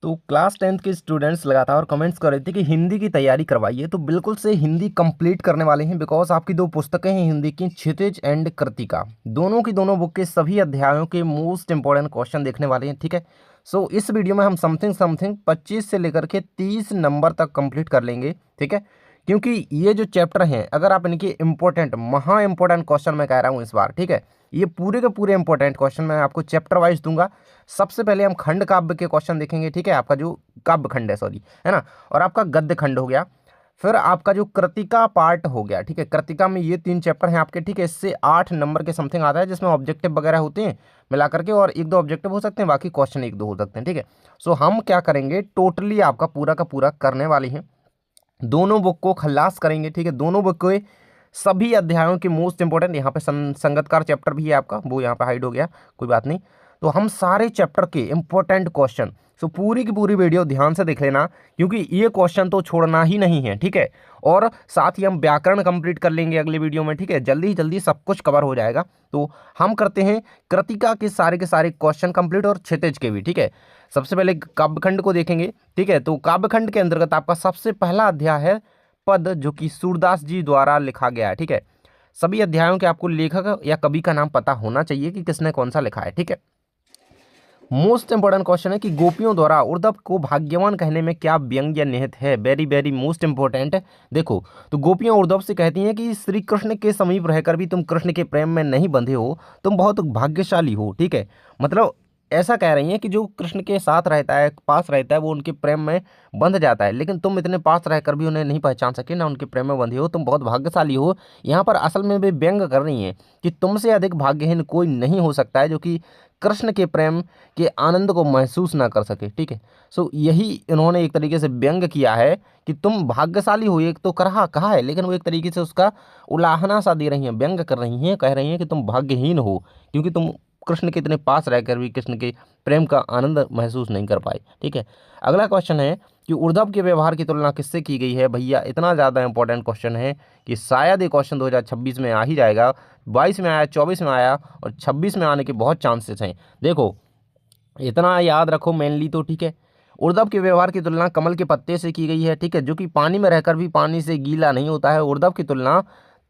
तो class 10th के students लगातार कमेंट्स कर रहे थे कि हिंदी की तैयारी करवाइए, तो बिल्कुल से हिंदी कंप्लीट करने वाले हैं। बिकॉज आपकी दो पुस्तकें हैं हिंदी की, क्षितिज एंड कृतिका, दोनों की दोनों बुक के सभी अध्यायों के मोस्ट इंपॉर्टेंट क्वेश्चन देखने वाले हैं। ठीक है, सो इस वीडियो में हम समथिंग समथिंग 25 से लेकर के 30 नंबर तक कंप्लीट कर लेंगे। ठीक है, क्योंकि ये जो चैप्टर हैं, अगर आप इनके इंपॉर्टेंट महा इंपॉर्टेंट क्वेश्चन मैं कह रहा हूँ इस बार, ठीक है, ये पूरे के पूरे इंपॉर्टेंट क्वेश्चन मैं आपको चैप्टर वाइज दूंगा। सबसे पहले हम खंड काव्य के क्वेश्चन देखेंगे। ठीक है, आपका जो काव्य खंड है, सॉरी, है ना, और आपका गद्य खंड हो गया, फिर आपका जो कृतिका पार्ट हो गया। ठीक है, कृतिका में ये 3 चैप्टर हैं आपके। ठीक है, इससे 8 नंबर के समथिंग आता है, जिसमें ऑब्जेक्टिव वगैरह होते हैं मिला करके, और 1-2 ऑब्जेक्टिव हो सकते हैं, बाकी क्वेश्चन 1-2 हो सकते हैं। ठीक है, सो हम क्या करेंगे, टोटली आपका पूरा का पूरा करने वाले हैं, दोनों बुक को खल्लास करेंगे। ठीक है, दोनों बुक के सभी अध्यायों के मोस्ट इंपॉर्टेंट, यहाँ पे संगतकार चैप्टर भी है आपका, वो यहाँ पे हाइड हो गया, कोई बात नहीं। तो हम सारे चैप्टर के इंपॉर्टेंट क्वेश्चन, सो पूरी की पूरी वीडियो ध्यान से देख लेना, क्योंकि ये क्वेश्चन तो छोड़ना ही नहीं है। ठीक है, और साथ ही हम व्याकरण कंप्लीट कर लेंगे अगले वीडियो में। ठीक है, जल्दी जल्दी सब कुछ कवर हो जाएगा। तो हम करते हैं कृतिका के सारे क्वेश्चन कंप्लीट, और क्षितिज के भी। ठीक है, सबसे पहले काव्यखंड को देखेंगे। ठीक है, तो काव्यखंड के अंतर्गत आपका सबसे पहला अध्याय है पद, जो कि सूरदास जी द्वारा लिखा गया है। ठीक है, सभी अध्यायों के आपको लेखक या कवि का नाम पता होना चाहिए कि किसने कौन सा लिखा है। ठीक है, मोस्ट इंपॉर्टेंट क्वेश्चन है कि गोपियों द्वारा उर्दव को भाग्यवान कहने में क्या व्यंग्य निहित है। Very very most important. देखो, तो गोपियां उर्दव से कहती हैं कि श्री कृष्ण के समीप रहकर भी तुम कृष्ण के प्रेम में नहीं बंधे हो, तुम बहुत भाग्यशाली हो। ठीक है, मतलब ऐसा कह रही हैं कि जो कृष्ण के साथ रहता है, पास रहता है, वो उनके प्रेम में बंध जाता है, लेकिन तुम इतने पास रहकर भी उन्हें नहीं पहचान सके, ना उनके प्रेम में बंधे हो, तुम बहुत भाग्यशाली हो। यहाँ पर असल में वे व्यंग कर रही हैं कि तुमसे अधिक भाग्यहीन कोई नहीं हो सकता है जो कि कृष्ण के प्रेम के आनंद को महसूस ना कर सके। ठीक है, सो यही इन्होंने एक तरीके से व्यंग किया है कि तुम भाग्यशाली हो, एक तो कहा है, लेकिन वो एक तरीके से उसका उलाहना सा दे रही हैं, व्यंग कर रही हैं, कह रही हैं कि तुम भाग्यहीन हो, क्योंकि तुम कृष्ण के इतने पास रहकर भी कृष्ण के प्रेम का आनंद महसूस नहीं कर पाए। ठीक है, अगला क्वेश्चन है कि उर्दव के व्यवहार की तुलना किससे की गई है। भैया इतना ज़्यादा इंपॉर्टेंट क्वेश्चन है कि शायद ये क्वेश्चन 2026 में आ ही जाएगा। 22 में आया, 24 में आया, और 26 में आने के बहुत चांसेस हैं। देखो, इतना याद रखो मेनली तो। ठीक है, उर्दव के व्यवहार की तुलना कमल के पत्ते से की गई है। ठीक है, जो कि पानी में रहकर भी पानी से गीला नहीं होता है। उर्दव की तुलना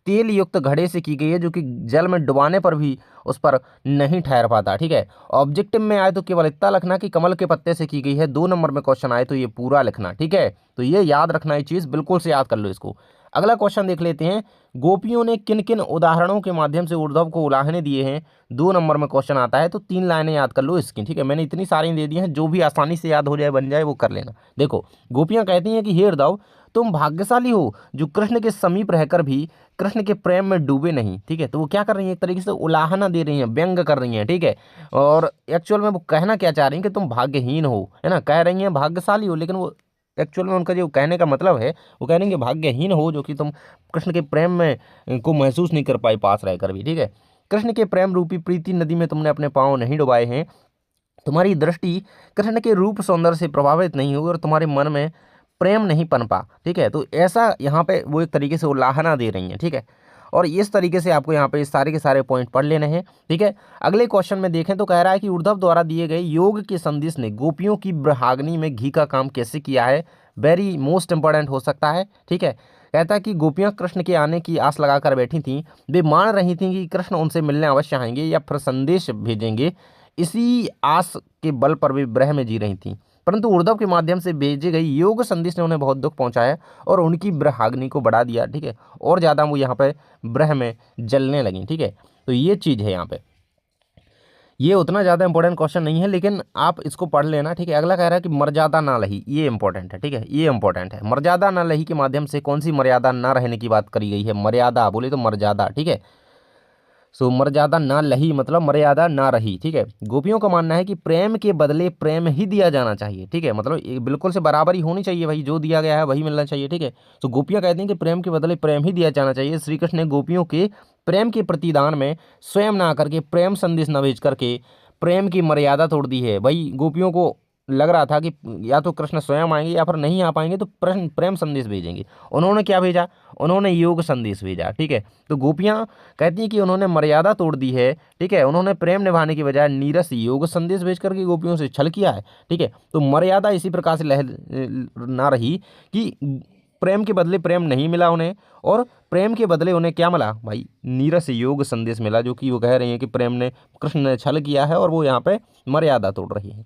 तेल युक्त घड़े से की गई है, जो कि जल में डुबाने पर भी उस पर नहीं ठहर पाता। ठीक है, ऑब्जेक्टिव में आए तो केवल इतना लिखना कि कमल के पत्ते से की गई है। 2 नंबर में क्वेश्चन आए तो ये पूरा लिखना। ठीक है, तो ये याद रखना, ये चीज़ बिल्कुल से याद कर लो इसको। अगला क्वेश्चन देख लेते हैं, गोपियों ने किन किन उदाहरणों के माध्यम से उर्दव को उलाहने दिए हैं। 2 नंबर में क्वेश्चन आता है, तो 3 लाइनें याद कर लो इसकी। ठीक है, मैंने इतनी सारी दे दी हैं, जो भी आसानी से याद हो जाए, बन जाए, वो कर लेना। देखो, गोपियाँ कहती हैं कि हे उर्दव, तुम भाग्यशाली हो जो कृष्ण के समीप रहकर भी कृष्ण के प्रेम में डूबे नहीं। ठीक है, तो वो क्या कर रही हैं, एक तरीके से उलाहना दे रही हैं, व्यंग कर रही हैं। ठीक है, और एक्चुअल में वो कहना क्या चाह रही हैं कि तुम भाग्यहीन हो, है ना, कह रही हैं भाग्यशाली हो, लेकिन वो एक्चुअल में उनका जो कहने का मतलब है, वो कह रही हैं कि भाग्यहीन हो जो कि तुम कृष्ण के प्रेम में को महसूस नहीं कर पाई पास रहकर भी। ठीक है, कृष्ण के प्रेम रूपी प्रीति नदी में तुमने अपने पाँव नहीं डुबाए हैं, तुम्हारी दृष्टि कृष्ण के रूप सौंदर्य से प्रभावित नहीं हुई, और तुम्हारे मन में प्रेम नहीं पनपा। ठीक है, तो ऐसा यहाँ पे वो एक तरीके से उलाहना दे रही हैं। ठीक है, और इस तरीके से आपको यहाँ पे इस सारे के सारे पॉइंट पढ़ लेने हैं। ठीक है, अगले क्वेश्चन में देखें तो कह रहा है कि उर्दव द्वारा दिए गए योग के संदेश ने गोपियों की ब्रहाग्नि में घी का काम कैसे किया है। वेरी मोस्ट इंपॉर्टेंट हो सकता है। ठीक है, कहता है कि गोपियाँ कृष्ण के आने की आस लगाकर बैठी थीं, वे मान रही थीं कि कृष्ण उनसे मिलने अवश्य आएंगे या फिर संदेश भेजेंगे। इसी आस के बल पर वे ब्रह में जी रही थीं, परंतु उर्दव के माध्यम से भेजे गई योग संदेश ने उन्हें बहुत दुख पहुंचाया और उनकी ब्रहाग्नि को बढ़ा दिया। ठीक है, और ज़्यादा वो यहाँ पे ब्रह में जलने लगी। ठीक है, तो ये चीज़ है यहाँ पे। ये उतना ज़्यादा इंपॉर्टेंट क्वेश्चन नहीं है, लेकिन आप इसको पढ़ लेना। ठीक है, अगला कह रहा है कि मर्यादा ना लही, ये इंपॉर्टेंट है। ठीक है, ये इंपॉर्टेंट है। मर्यादा ना लही के माध्यम से कौन सी मर्यादा ना रहने की बात करी गई है। मर्यादा बोले तो मर्यादा। ठीक है, सो मर्यादा ना लही मतलब मर्यादा ना रही। ठीक है, गोपियों का मानना है कि प्रेम के बदले प्रेम ही दिया जाना चाहिए। ठीक है, मतलब ये बिल्कुल से बराबरी होनी चाहिए भाई, जो दिया गया है वही मिलना चाहिए। ठीक है, तो गोपियाँ कहती हैं कि प्रेम के बदले प्रेम ही दिया जाना चाहिए। श्री कृष्ण ने गोपियों के प्रेम के प्रतिदान में स्वयं ना करके, प्रेम संदेश न भेज करके प्रेम की मर्यादा तोड़ दी है। भाई गोपियों को लग रहा था कि या तो कृष्ण स्वयं आएंगे या फिर नहीं आ पाएंगे तो प्रश्न प्रेम संदेश भेजेंगे। उन्होंने क्या भेजा, उन्होंने योग संदेश भेजा। ठीक है, तो गोपियाँ कहती हैं कि उन्होंने मर्यादा तोड़ दी है। ठीक है, उन्होंने प्रेम निभाने की बजाय नीरस योग संदेश भेज करके गोपियों से छल किया है। ठीक है, तो मर्यादा इसी प्रकार से लह ना रही कि प्रेम के बदले प्रेम नहीं मिला उन्हें, और प्रेम के बदले उन्हें क्या मिला भाई, नीरस योग संदेश मिला, जो कि वो कह रही हैं कि प्रेम ने, कृष्ण ने छल किया है और वो यहाँ पे मर्यादा तोड़ रही है।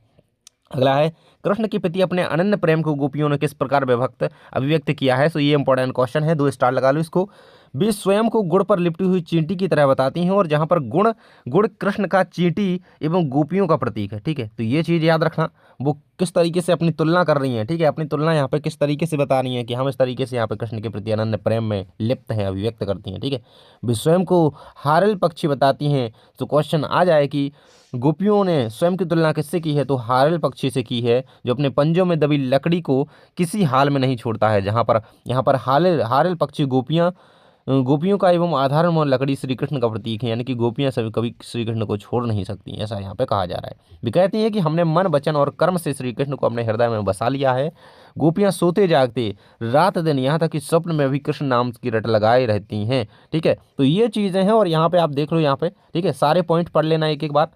अगला है, कृष्ण के प्रति अपने अनन्य प्रेम को गोपियों ने किस प्रकार अभिव्यक्त किया है। सो ये इंपॉर्टेंट क्वेश्चन है, 2 स्टार लगा लो इसको। वे स्वयं को गुड़ पर लिपटी हुई चींटी की तरह बताती हैं, और जहां पर गुड़ कृष्ण का चींटी एवं गोपियों का प्रतीक है। ठीक है, तो ये चीज याद रखना, वो किस तरीके से अपनी तुलना कर रही हैं। ठीक है, अपनी तुलना यहाँ पे किस तरीके से बता रही हैं कि हम इस तरीके से यहाँ पे कृष्ण के प्रति अनन्य प्रेम में लिप्त हैं, अभिव्यक्त करती हैं। ठीक है, वे स्वयं को हारल पक्षी बताती हैं। तो क्वेश्चन आ जाए कि गोपियों ने स्वयं की तुलना किससे की है, तो हारल पक्षी से की है, जो अपने पंजों में दबी लकड़ी को किसी हाल में नहीं छोड़ता है। जहाँ पर यहाँ पर हारल पक्षी गोपियों का एवं आधार और लकड़ी श्री कृष्ण का प्रतीक है, यानी कि गोपियां सभी कभी श्री कृष्ण को छोड़ नहीं सकती, ऐसा यहाँ पे कहा जा रहा है। वे कहती हैं कि हमने मन वचन और कर्म से श्री कृष्ण को अपने हृदय में बसा लिया है। गोपियां सोते जागते रात दिन, यहाँ तक कि स्वप्न में भी कृष्ण नाम की रट लगाए रहती हैं। ठीक है, तो ये चीजें हैं, और यहाँ पे आप देख लो यहाँ पे। ठीक है, सारे पॉइंट पढ़ लेना एक एक बार।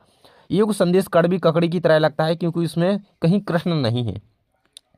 योग संदेश कड़वी ककड़ी की तरह लगता है, क्योंकि इसमें कहीं कृष्ण नहीं है।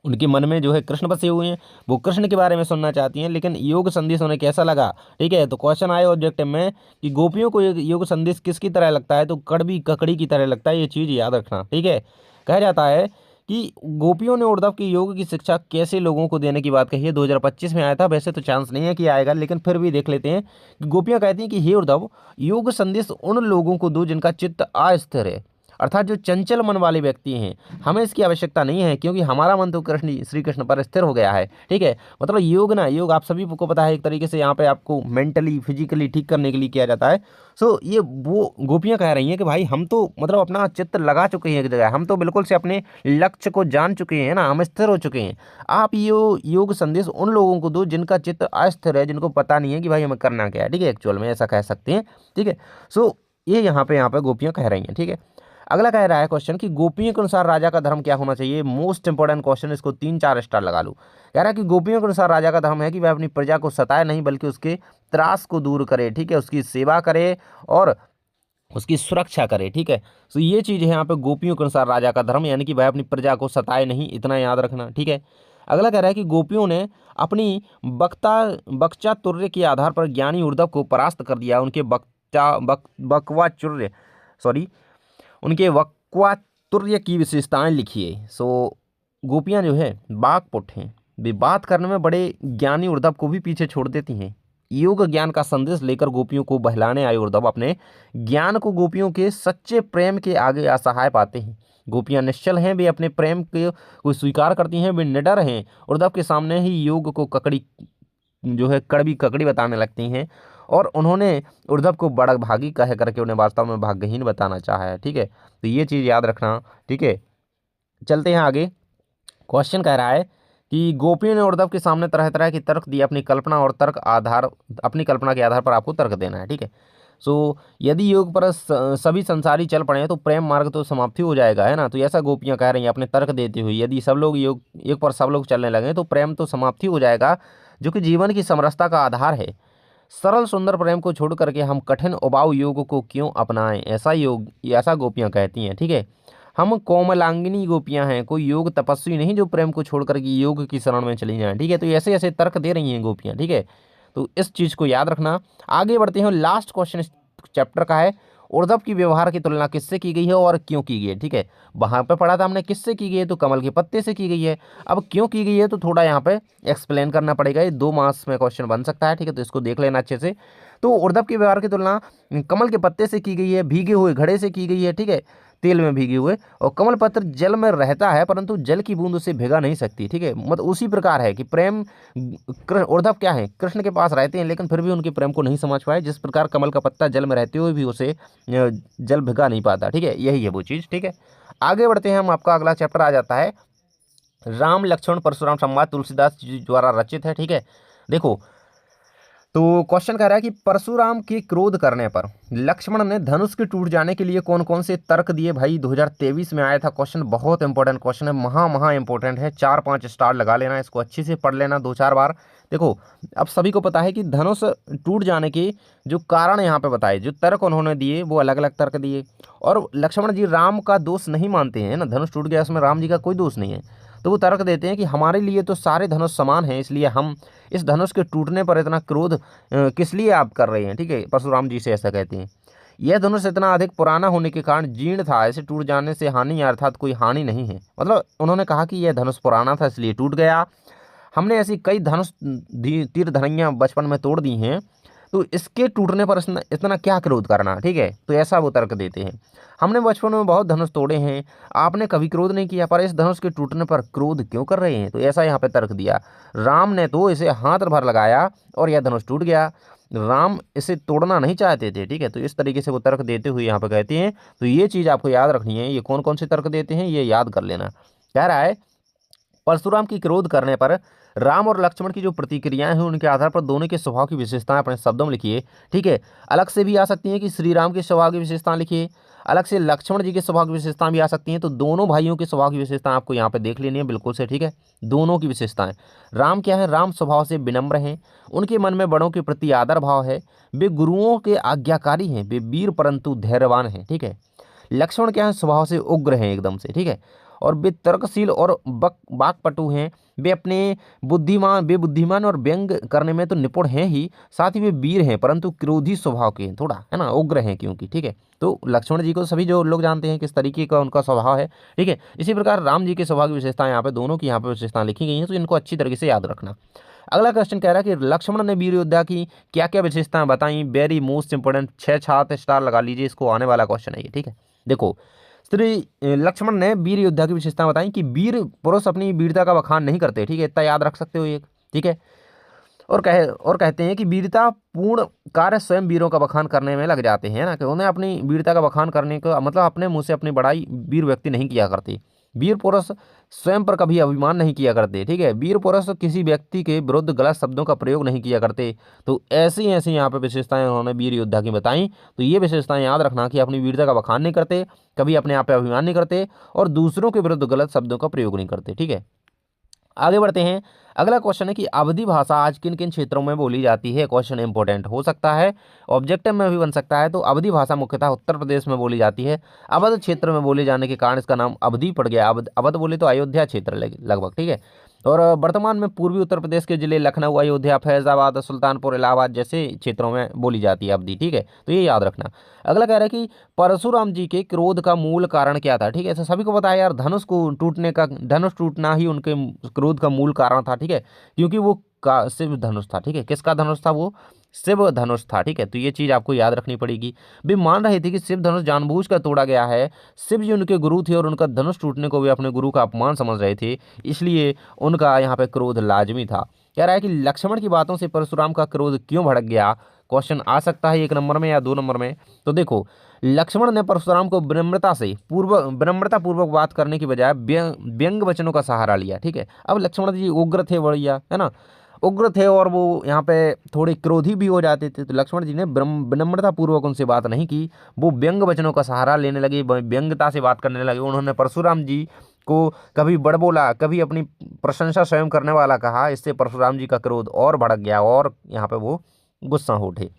उनके मन में जो है कृष्ण बसे हुए हैं, वो कृष्ण के बारे में सुनना चाहती हैं, लेकिन योग संदेश उन्हें कैसा लगा। ठीक है, तो क्वेश्चन आए ऑब्जेक्टिव में कि गोपियों को योग संदेश किसकी तरह लगता है, तो कड़वी ककड़ी की तरह लगता है। ये चीज याद रखना। ठीक है, कहा जाता है कि गोपियों ने उद्धव की योग की शिक्षा कैसे लोगों को देने की बात कही है। 2025 में आया था, वैसे तो चांस नहीं है कि आएगा, लेकिन फिर भी देख लेते हैं कि गोपियां कहती हैं कि हे उद्धव, योग संदेश उन लोगों को दो जिनका चित्त अस्थिर है, अर्थात जो चंचल मन वाले व्यक्ति हैं। हमें इसकी आवश्यकता नहीं है, क्योंकि हमारा मन तो श्री कृष्ण पर स्थिर हो गया है। ठीक है, मतलब योग आप सभी को पता है, एक तरीके से यहाँ पे आपको मेंटली फिजिकली ठीक करने के लिए किया जाता है। सो ये वो गोपियाँ कह रही हैं कि भाई हम तो मतलब अपना चित्त लगा चुके हैं एक जगह, हम तो बिल्कुल से अपने लक्ष्य को जान चुके हैं ना, हम स्थिर हो चुके हैं। आप योग संदेश उन लोगों को दो जिनका चित्त अस्थिर है, जिनको पता नहीं है कि भाई हमें करना क्या है। ठीक है, एक्चुअल में ऐसा कह सकते हैं। ठीक है, सो ये यहाँ पे गोपियाँ कह रही हैं। ठीक है, अगला कह रहा है क्वेश्चन कि गोपियों के अनुसार राजा का धर्म क्या होना चाहिए। मोस्ट इंपोर्टेंट क्वेश्चन, इसको 3-4 स्टार लगा लो। कह रहा है कि गोपियों के अनुसार राजा का धर्म है कि वह अपनी प्रजा को सताए नहीं, बल्कि उसके त्रास को दूर करे। ठीक है, उसकी सेवा करे और उसकी सुरक्षा करे। ठीक है, तो ये चीज है यहाँ पे गोपियों के अनुसार राजा का धर्म, यानी कि वह अपनी प्रजा को सताए नहीं, इतना याद रखना। ठीक है, अगला कह रहा है कि गोपियों ने अपनी बकचातुर्य के आधार पर ज्ञानी उद्धव को परास्त कर दिया। उनके बकवाचुर्य सॉरी उनके वक्वातुर्य की विशेषताएं लिखिए। सो गोपियां जो है बाकपटुर हैं, वे बात करने में बड़े ज्ञानी उद्धव को भी पीछे छोड़ देती हैं। योग ज्ञान का संदेश लेकर गोपियों को बहलाने आए उद्धव अपने ज्ञान को गोपियों के सच्चे प्रेम के आगे असहाय पाते हैं। गोपियां निश्चल हैं, वे अपने प्रेम को स्वीकार करती हैं, वे निडर हैं। उद्धव के सामने ही योग को कड़वी ककड़ी बताने लगती हैं, और उन्होंने उद्धव को बड़भागी कह करके उन्हें वास्तव में भाग्यहीन बताना चाहा है। ठीक है, तो ये चीज़ याद रखना। ठीक है, चलते हैं आगे। क्वेश्चन कह रहा है कि गोपियों ने उद्धव के सामने तरह तरह के तर्क दिए, अपनी कल्पना के आधार पर आपको तर्क देना है। ठीक है, सो यदि योग पर सभी संसारी चल पड़े तो प्रेम मार्ग तो समाप्ति हो जाएगा, है ना। तो ऐसा गोपियां कह रही हैं अपने तर्क देते हुए, यदि सब लोग योग पर सब लोग चलने लगे तो प्रेम तो समाप्ति हो जाएगा, जो कि जीवन की समरसता का आधार है। सरल सुंदर प्रेम को छोड़ करके हम कठिन उबाऊ योग को क्यों अपनाएं, ऐसा गोपियां कहती हैं। ठीक है, हम कोमलांगिनी गोपियां हैं, कोई योग तपस्वी नहीं जो प्रेम को छोड़ करके योग की शरण में चली जाएं। ठीक है, तो ऐसे ऐसे तर्क दे रही हैं गोपियां। ठीक है, तो इस चीज को याद रखना। आगे बढ़ते हैं, लास्ट क्वेश्चन इस चैप्टर का है, उद्धव की व्यवहार की तुलना किससे की गई है और क्यों की गई है। ठीक है, वहां पे पढ़ा था हमने किससे की गई है, तो कमल के पत्ते से की गई है। अब क्यों की गई है तो थोड़ा यहाँ पे एक्सप्लेन करना पड़ेगा, ये 2 मार्क्स में क्वेश्चन बन सकता है। ठीक है, तो इसको देख लेना अच्छे से। तो उद्धव के व्यवहार की तुलना कमल के पत्ते से की गई है, भीगे हुए घड़े से की गई है। ठीक है, तेल में भीगे हुए, और कमल पत्र जल में रहता है परंतु जल की बूंद उसे भिगा नहीं सकती। ठीक है, मतलब उसी प्रकार है कि प्रेम उद्धव क्या है, कृष्ण के पास रहते हैं लेकिन फिर भी उनके प्रेम को नहीं समझ पाए, जिस प्रकार कमल का पत्ता जल में रहते हुए भी उसे जल भिगा नहीं पाता। ठीक है, यही है वो चीज़। ठीक है, आगे बढ़ते हैं हम। आपका अगला चैप्टर आ जाता है राम लक्ष्मण परशुराम संवाद, तुलसीदास जी द्वारा रचित है। ठीक है, देखो तो क्वेश्चन कह रहा है कि परशुराम के क्रोध करने पर लक्ष्मण ने धनुष के टूट जाने के लिए कौन कौन से तर्क दिए। भाई 2023 में आया था क्वेश्चन, बहुत इंपॉर्टेंट क्वेश्चन है, महा इंपॉर्टेंट है। 4-5 स्टार लगा लेना, इसको अच्छे से पढ़ लेना 2-4 बार। देखो अब सभी को पता है कि धनुष टूट जाने के जो कारण यहाँ पे बताए, जो तर्क उन्होंने दिए वो अलग अलग तर्क दिए। और लक्ष्मण जी राम का दोष नहीं मानते हैं ना, धनुष टूट गया उसमें राम जी का कोई दोष नहीं है। तो वो तर्क देते हैं कि हमारे लिए तो सारे धनुष समान हैं, इसलिए हम इस धनुष के टूटने पर इतना क्रोध किस लिए आप कर रहे हैं। ठीक है, परशुराम जी से ऐसा कहते हैं। यह धनुष इतना अधिक पुराना होने के कारण जीर्ण था, ऐसे टूट जाने से हानि अर्थात कोई हानि नहीं है। मतलब उन्होंने कहा कि यह धनुष पुराना था इसलिए टूट गया। हमने ऐसी कई धनुष तीर धनुइयाँ बचपन में तोड़ दी हैं, तो इसके टूटने पर इतना क्या क्रोध करना। ठीक है, तो ऐसा वो तर्क देते हैं। हमने बचपन में बहुत धनुष तोड़े हैं, आपने कभी क्रोध नहीं किया, पर इस धनुष के टूटने पर क्रोध क्यों कर रहे हैं। तो ऐसा यहाँ पे तर्क दिया। राम ने तो इसे हाथ भर लगाया और यह धनुष टूट गया, राम इसे तोड़ना नहीं चाहते थे। ठीक है, तो इस तरीके से वो तर्क देते हुए यहाँ पे कहते हैं। तो ये चीज़ आपको याद रखनी है, ये कौन कौन से तर्क देते हैं ये याद कर लेना। कह रहा है परशुराम की क्रोध करने पर राम और लक्ष्मण की जो प्रतिक्रियाएं हैं उनके आधार पर दोनों के स्वभाव की विशेषताएं अपने शब्दों में लिखिए। ठीक है, अलग से भी आ सकती हैं कि श्री राम के स्वभाव की विशेषताएं लिखिए, अलग से लक्ष्मण जी के स्वभाव की विशेषताएं भी आ सकती हैं। तो दोनों भाइयों के स्वभाव की विशेषताएं आपको यहाँ पे देख लेनी है बिल्कुल से। ठीक है, दोनों की विशेषताएं। राम क्या है, राम स्वभाव से विनम्र हैं, उनके मन में बड़ों के प्रति आदर भाव है, वे गुरुओं के आज्ञाकारी हैं, वे वीर परंतु धैर्यवान हैं। ठीक है, लक्ष्मण क्या है, स्वभाव से उग्र हैं एकदम से। ठीक है, और वे तर्कशील और वाक्पटु हैं, वे बुद्धिमान और व्यंग करने में तो निपुण हैं ही, साथ ही वे वीर हैं परंतु क्रोधी स्वभाव के हैं, थोड़ा है ना, उग्र हैं क्योंकि। ठीक है, तो लक्ष्मण जी को सभी जो लोग जानते हैं किस तरीके का उनका स्वभाव है। ठीक है, इसी प्रकार राम जी के स्वभाव की विशेषताएं यहाँ पे दोनों की यहाँ पे विशेषताएं लिखी गई हैं, तो इनको अच्छी तरीके से याद रखना। अगला क्वेश्चन कह रहा है कि लक्ष्मण ने वीर योद्धा की क्या क्या विशेषताएं बताई। वेरी मोस्ट इंपोर्टेंट, 6-7 स्टार लगा लीजिए, इसको आने वाला क्वेश्चन है ये। ठीक है, देखो श्री लक्ष्मण ने वीर योद्धा की विशेषताएं बताई कि वीर पुरुष अपनी वीरता का बखान नहीं करते। ठीक है, इतना याद रख सकते हो एक। ठीक है, और कहते हैं कि वीरता पूर्ण कार्य स्वयं वीरों का बखान करने में लग जाते हैं ना, कि उन्हें अपनी वीरता का बखान करने का मतलब अपने मुंह से अपनी बड़ाई वीर व्यक्ति नहीं किया करते। वीर पुरुष स्वयं पर कभी अभिमान नहीं किया करते। ठीक है, वीर पुरुष किसी व्यक्ति के विरुद्ध गलत शब्दों का प्रयोग नहीं किया करते। तो ऐसी ऐसी यहाँ पे विशेषताएं उन्होंने वीर योद्धा की बताई। तो ये विशेषताएं याद रखना कि अपनी वीरता का बखान नहीं करते, कभी अपने आप पे अभिमान नहीं करते, और दूसरों के विरुद्ध गलत शब्दों का प्रयोग नहीं करते। ठीक है, आगे बढ़ते हैं। अगला क्वेश्चन है कि अवधी भाषा आज किन किन क्षेत्रों में बोली जाती है। क्वेश्चन इंपॉर्टेंट हो सकता है, ऑब्जेक्टिव में भी बन सकता है। तो अवधी भाषा मुख्यतः उत्तर प्रदेश में बोली जाती है। अवध क्षेत्र में बोले जाने के कारण इसका नाम अवधी पड़ गया। अवध बोले तो अयोध्या क्षेत्र लगभग। ठीक है, और वर्तमान में पूर्वी उत्तर प्रदेश के जिले लखनऊ, अयोध्या, फैजाबाद, सुल्तानपुर, इलाहाबाद जैसे क्षेत्रों में बोली जाती है अवधी। ठीक है, तो ये याद रखना। अगला कह रहा है कि परशुराम जी के क्रोध का मूल कारण क्या था। ठीक है, ऐसा सभी को पता है यार, धनुष टूटना ही उनके क्रोध का मूल कारण था। ठीक है, क्योंकि वो का शिव धनुष था। ठीक है, किसका धनुष था, वो शिव धनुष था। ठीक है, तो ये चीज़ आपको याद रखनी पड़ेगी। वे मान रहे थे कि शिव धनुष जानबूझकर तोड़ा गया है। शिव जी उनके गुरु थे और उनका धनुष टूटने को वे अपने गुरु का अपमान समझ रहे थे, इसलिए उनका यहाँ पे क्रोध लाजमी था। कह रहा है कि लक्ष्मण की बातों से परशुराम का क्रोध क्यों भड़क गया। क्वेश्चन आ सकता है 1 नंबर में या 2 नंबर में। तो देखो, लक्ष्मण ने परशुराम को विनम्रता पूर्वक बात करने की बजाय व्यंग वचनों का सहारा लिया। ठीक है, अब लक्ष्मण जी उग्र थे बढ़िया, है ना, उग्र थे और वो यहाँ पे थोड़े क्रोधी भी हो जाते थे। तो लक्ष्मण जी ने विनम्रता पूर्वक उनसे बात नहीं की, वो व्यंग वचनों का सहारा लेने लगे, व्यंग्यता से बात करने लगे। उन्होंने परशुराम जी को कभी बड़बोला, कभी अपनी प्रशंसा स्वयं करने वाला कहा। इससे परशुराम जी का क्रोध और भड़क गया और यहाँ पे वो गुस्सा हो उठे।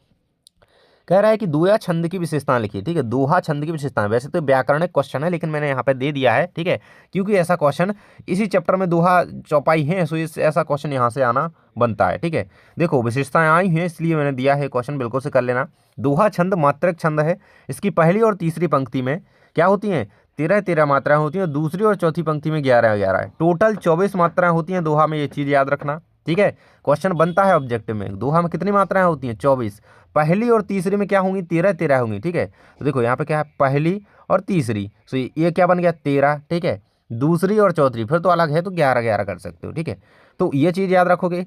कह रहा है कि दोहा छंद की विशेषताएं लिखिए। ठीक है, दोहा छंद की विशेषताएं, वैसे तो व्याकरणिक क्वेश्चन है लेकिन मैंने यहाँ पे दे दिया है। ठीक है, क्योंकि ऐसा क्वेश्चन इसी चैप्टर में दोहा चौपाई है, सो ऐसा क्वेश्चन यहाँ से आना बनता है। ठीक है, देखो विशेषताएं आई हैं इसलिए मैंने दिया है क्वेश्चन, बिल्कुल से कर लेना। दोहा छंद मात्रक छंद है। इसकी पहली और तीसरी पंक्ति में क्या होती हैं, 13-13 मात्राएं होती हैं। दूसरी और चौथी पंक्ति में 11-11 है। टोटल 24 मात्राएं होती हैं दोहा में, ये चीज़ याद रखना। ठीक है, क्वेश्चन बनता है ऑब्जेक्टिव में, दोहा में कितनी मात्राएं होती हैं, 24। पहली और तीसरी में क्या होंगी, 13-13 होंगी। ठीक है, तो देखो यहाँ पे क्या है, पहली और तीसरी, तो ये क्या बन गया, 13। ठीक है, दूसरी और चौथी फिर तो अलग है, तो 11-11 कर सकते हो। ठीक है, तो ये चीज़ याद रखोगे।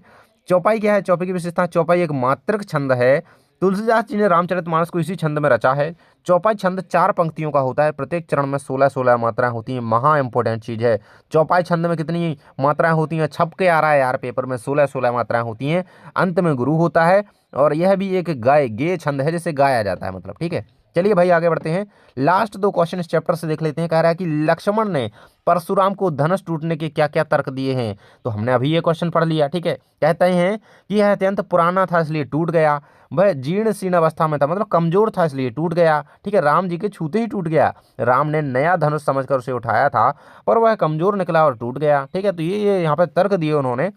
चौपाई क्या है, चौपाई की विशेषता, चौपाई एक मात्रक छंद है तुलसीदास जी ने रामचरितमानस को इसी छंद में रचा है। चौपाई छंद 4 पंक्तियों का होता है, प्रत्येक चरण में 16-16 मात्राएं होती हैं। महा इंपॉर्टेंट चीज है। चौपाई छंद में कितनी मात्राएं होती हैं? छप के आ रहा है यार पेपर में, 16-16 मात्राएं होती हैं। अंत में गुरु होता है और यह भी एक गे छंद है जिसे गाया जाता है, मतलब ठीक है। चलिए भाई आगे बढ़ते हैं। लास्ट 2 क्वेश्चन इस चैप्टर से देख लेते हैं। कह रहा है कि लक्ष्मण ने परशुराम को धनुष टूटने के क्या क्या तर्क दिए हैं। तो हमने अभी ये क्वेश्चन पढ़ लिया, ठीक है। कहते हैं कि यह अत्यंत पुराना था इसलिए टूट गया, वह जीर्ण शीर्ण अवस्था में था, मतलब कमजोर था इसलिए टूट गया, ठीक है। राम जी के छूते ही टूट गया। राम ने नया धनुष समझकर उसे उठाया था पर वह कमजोर निकला और टूट गया, ठीक है। तो ये यहाँ पे तर्क दिए उन्होंने,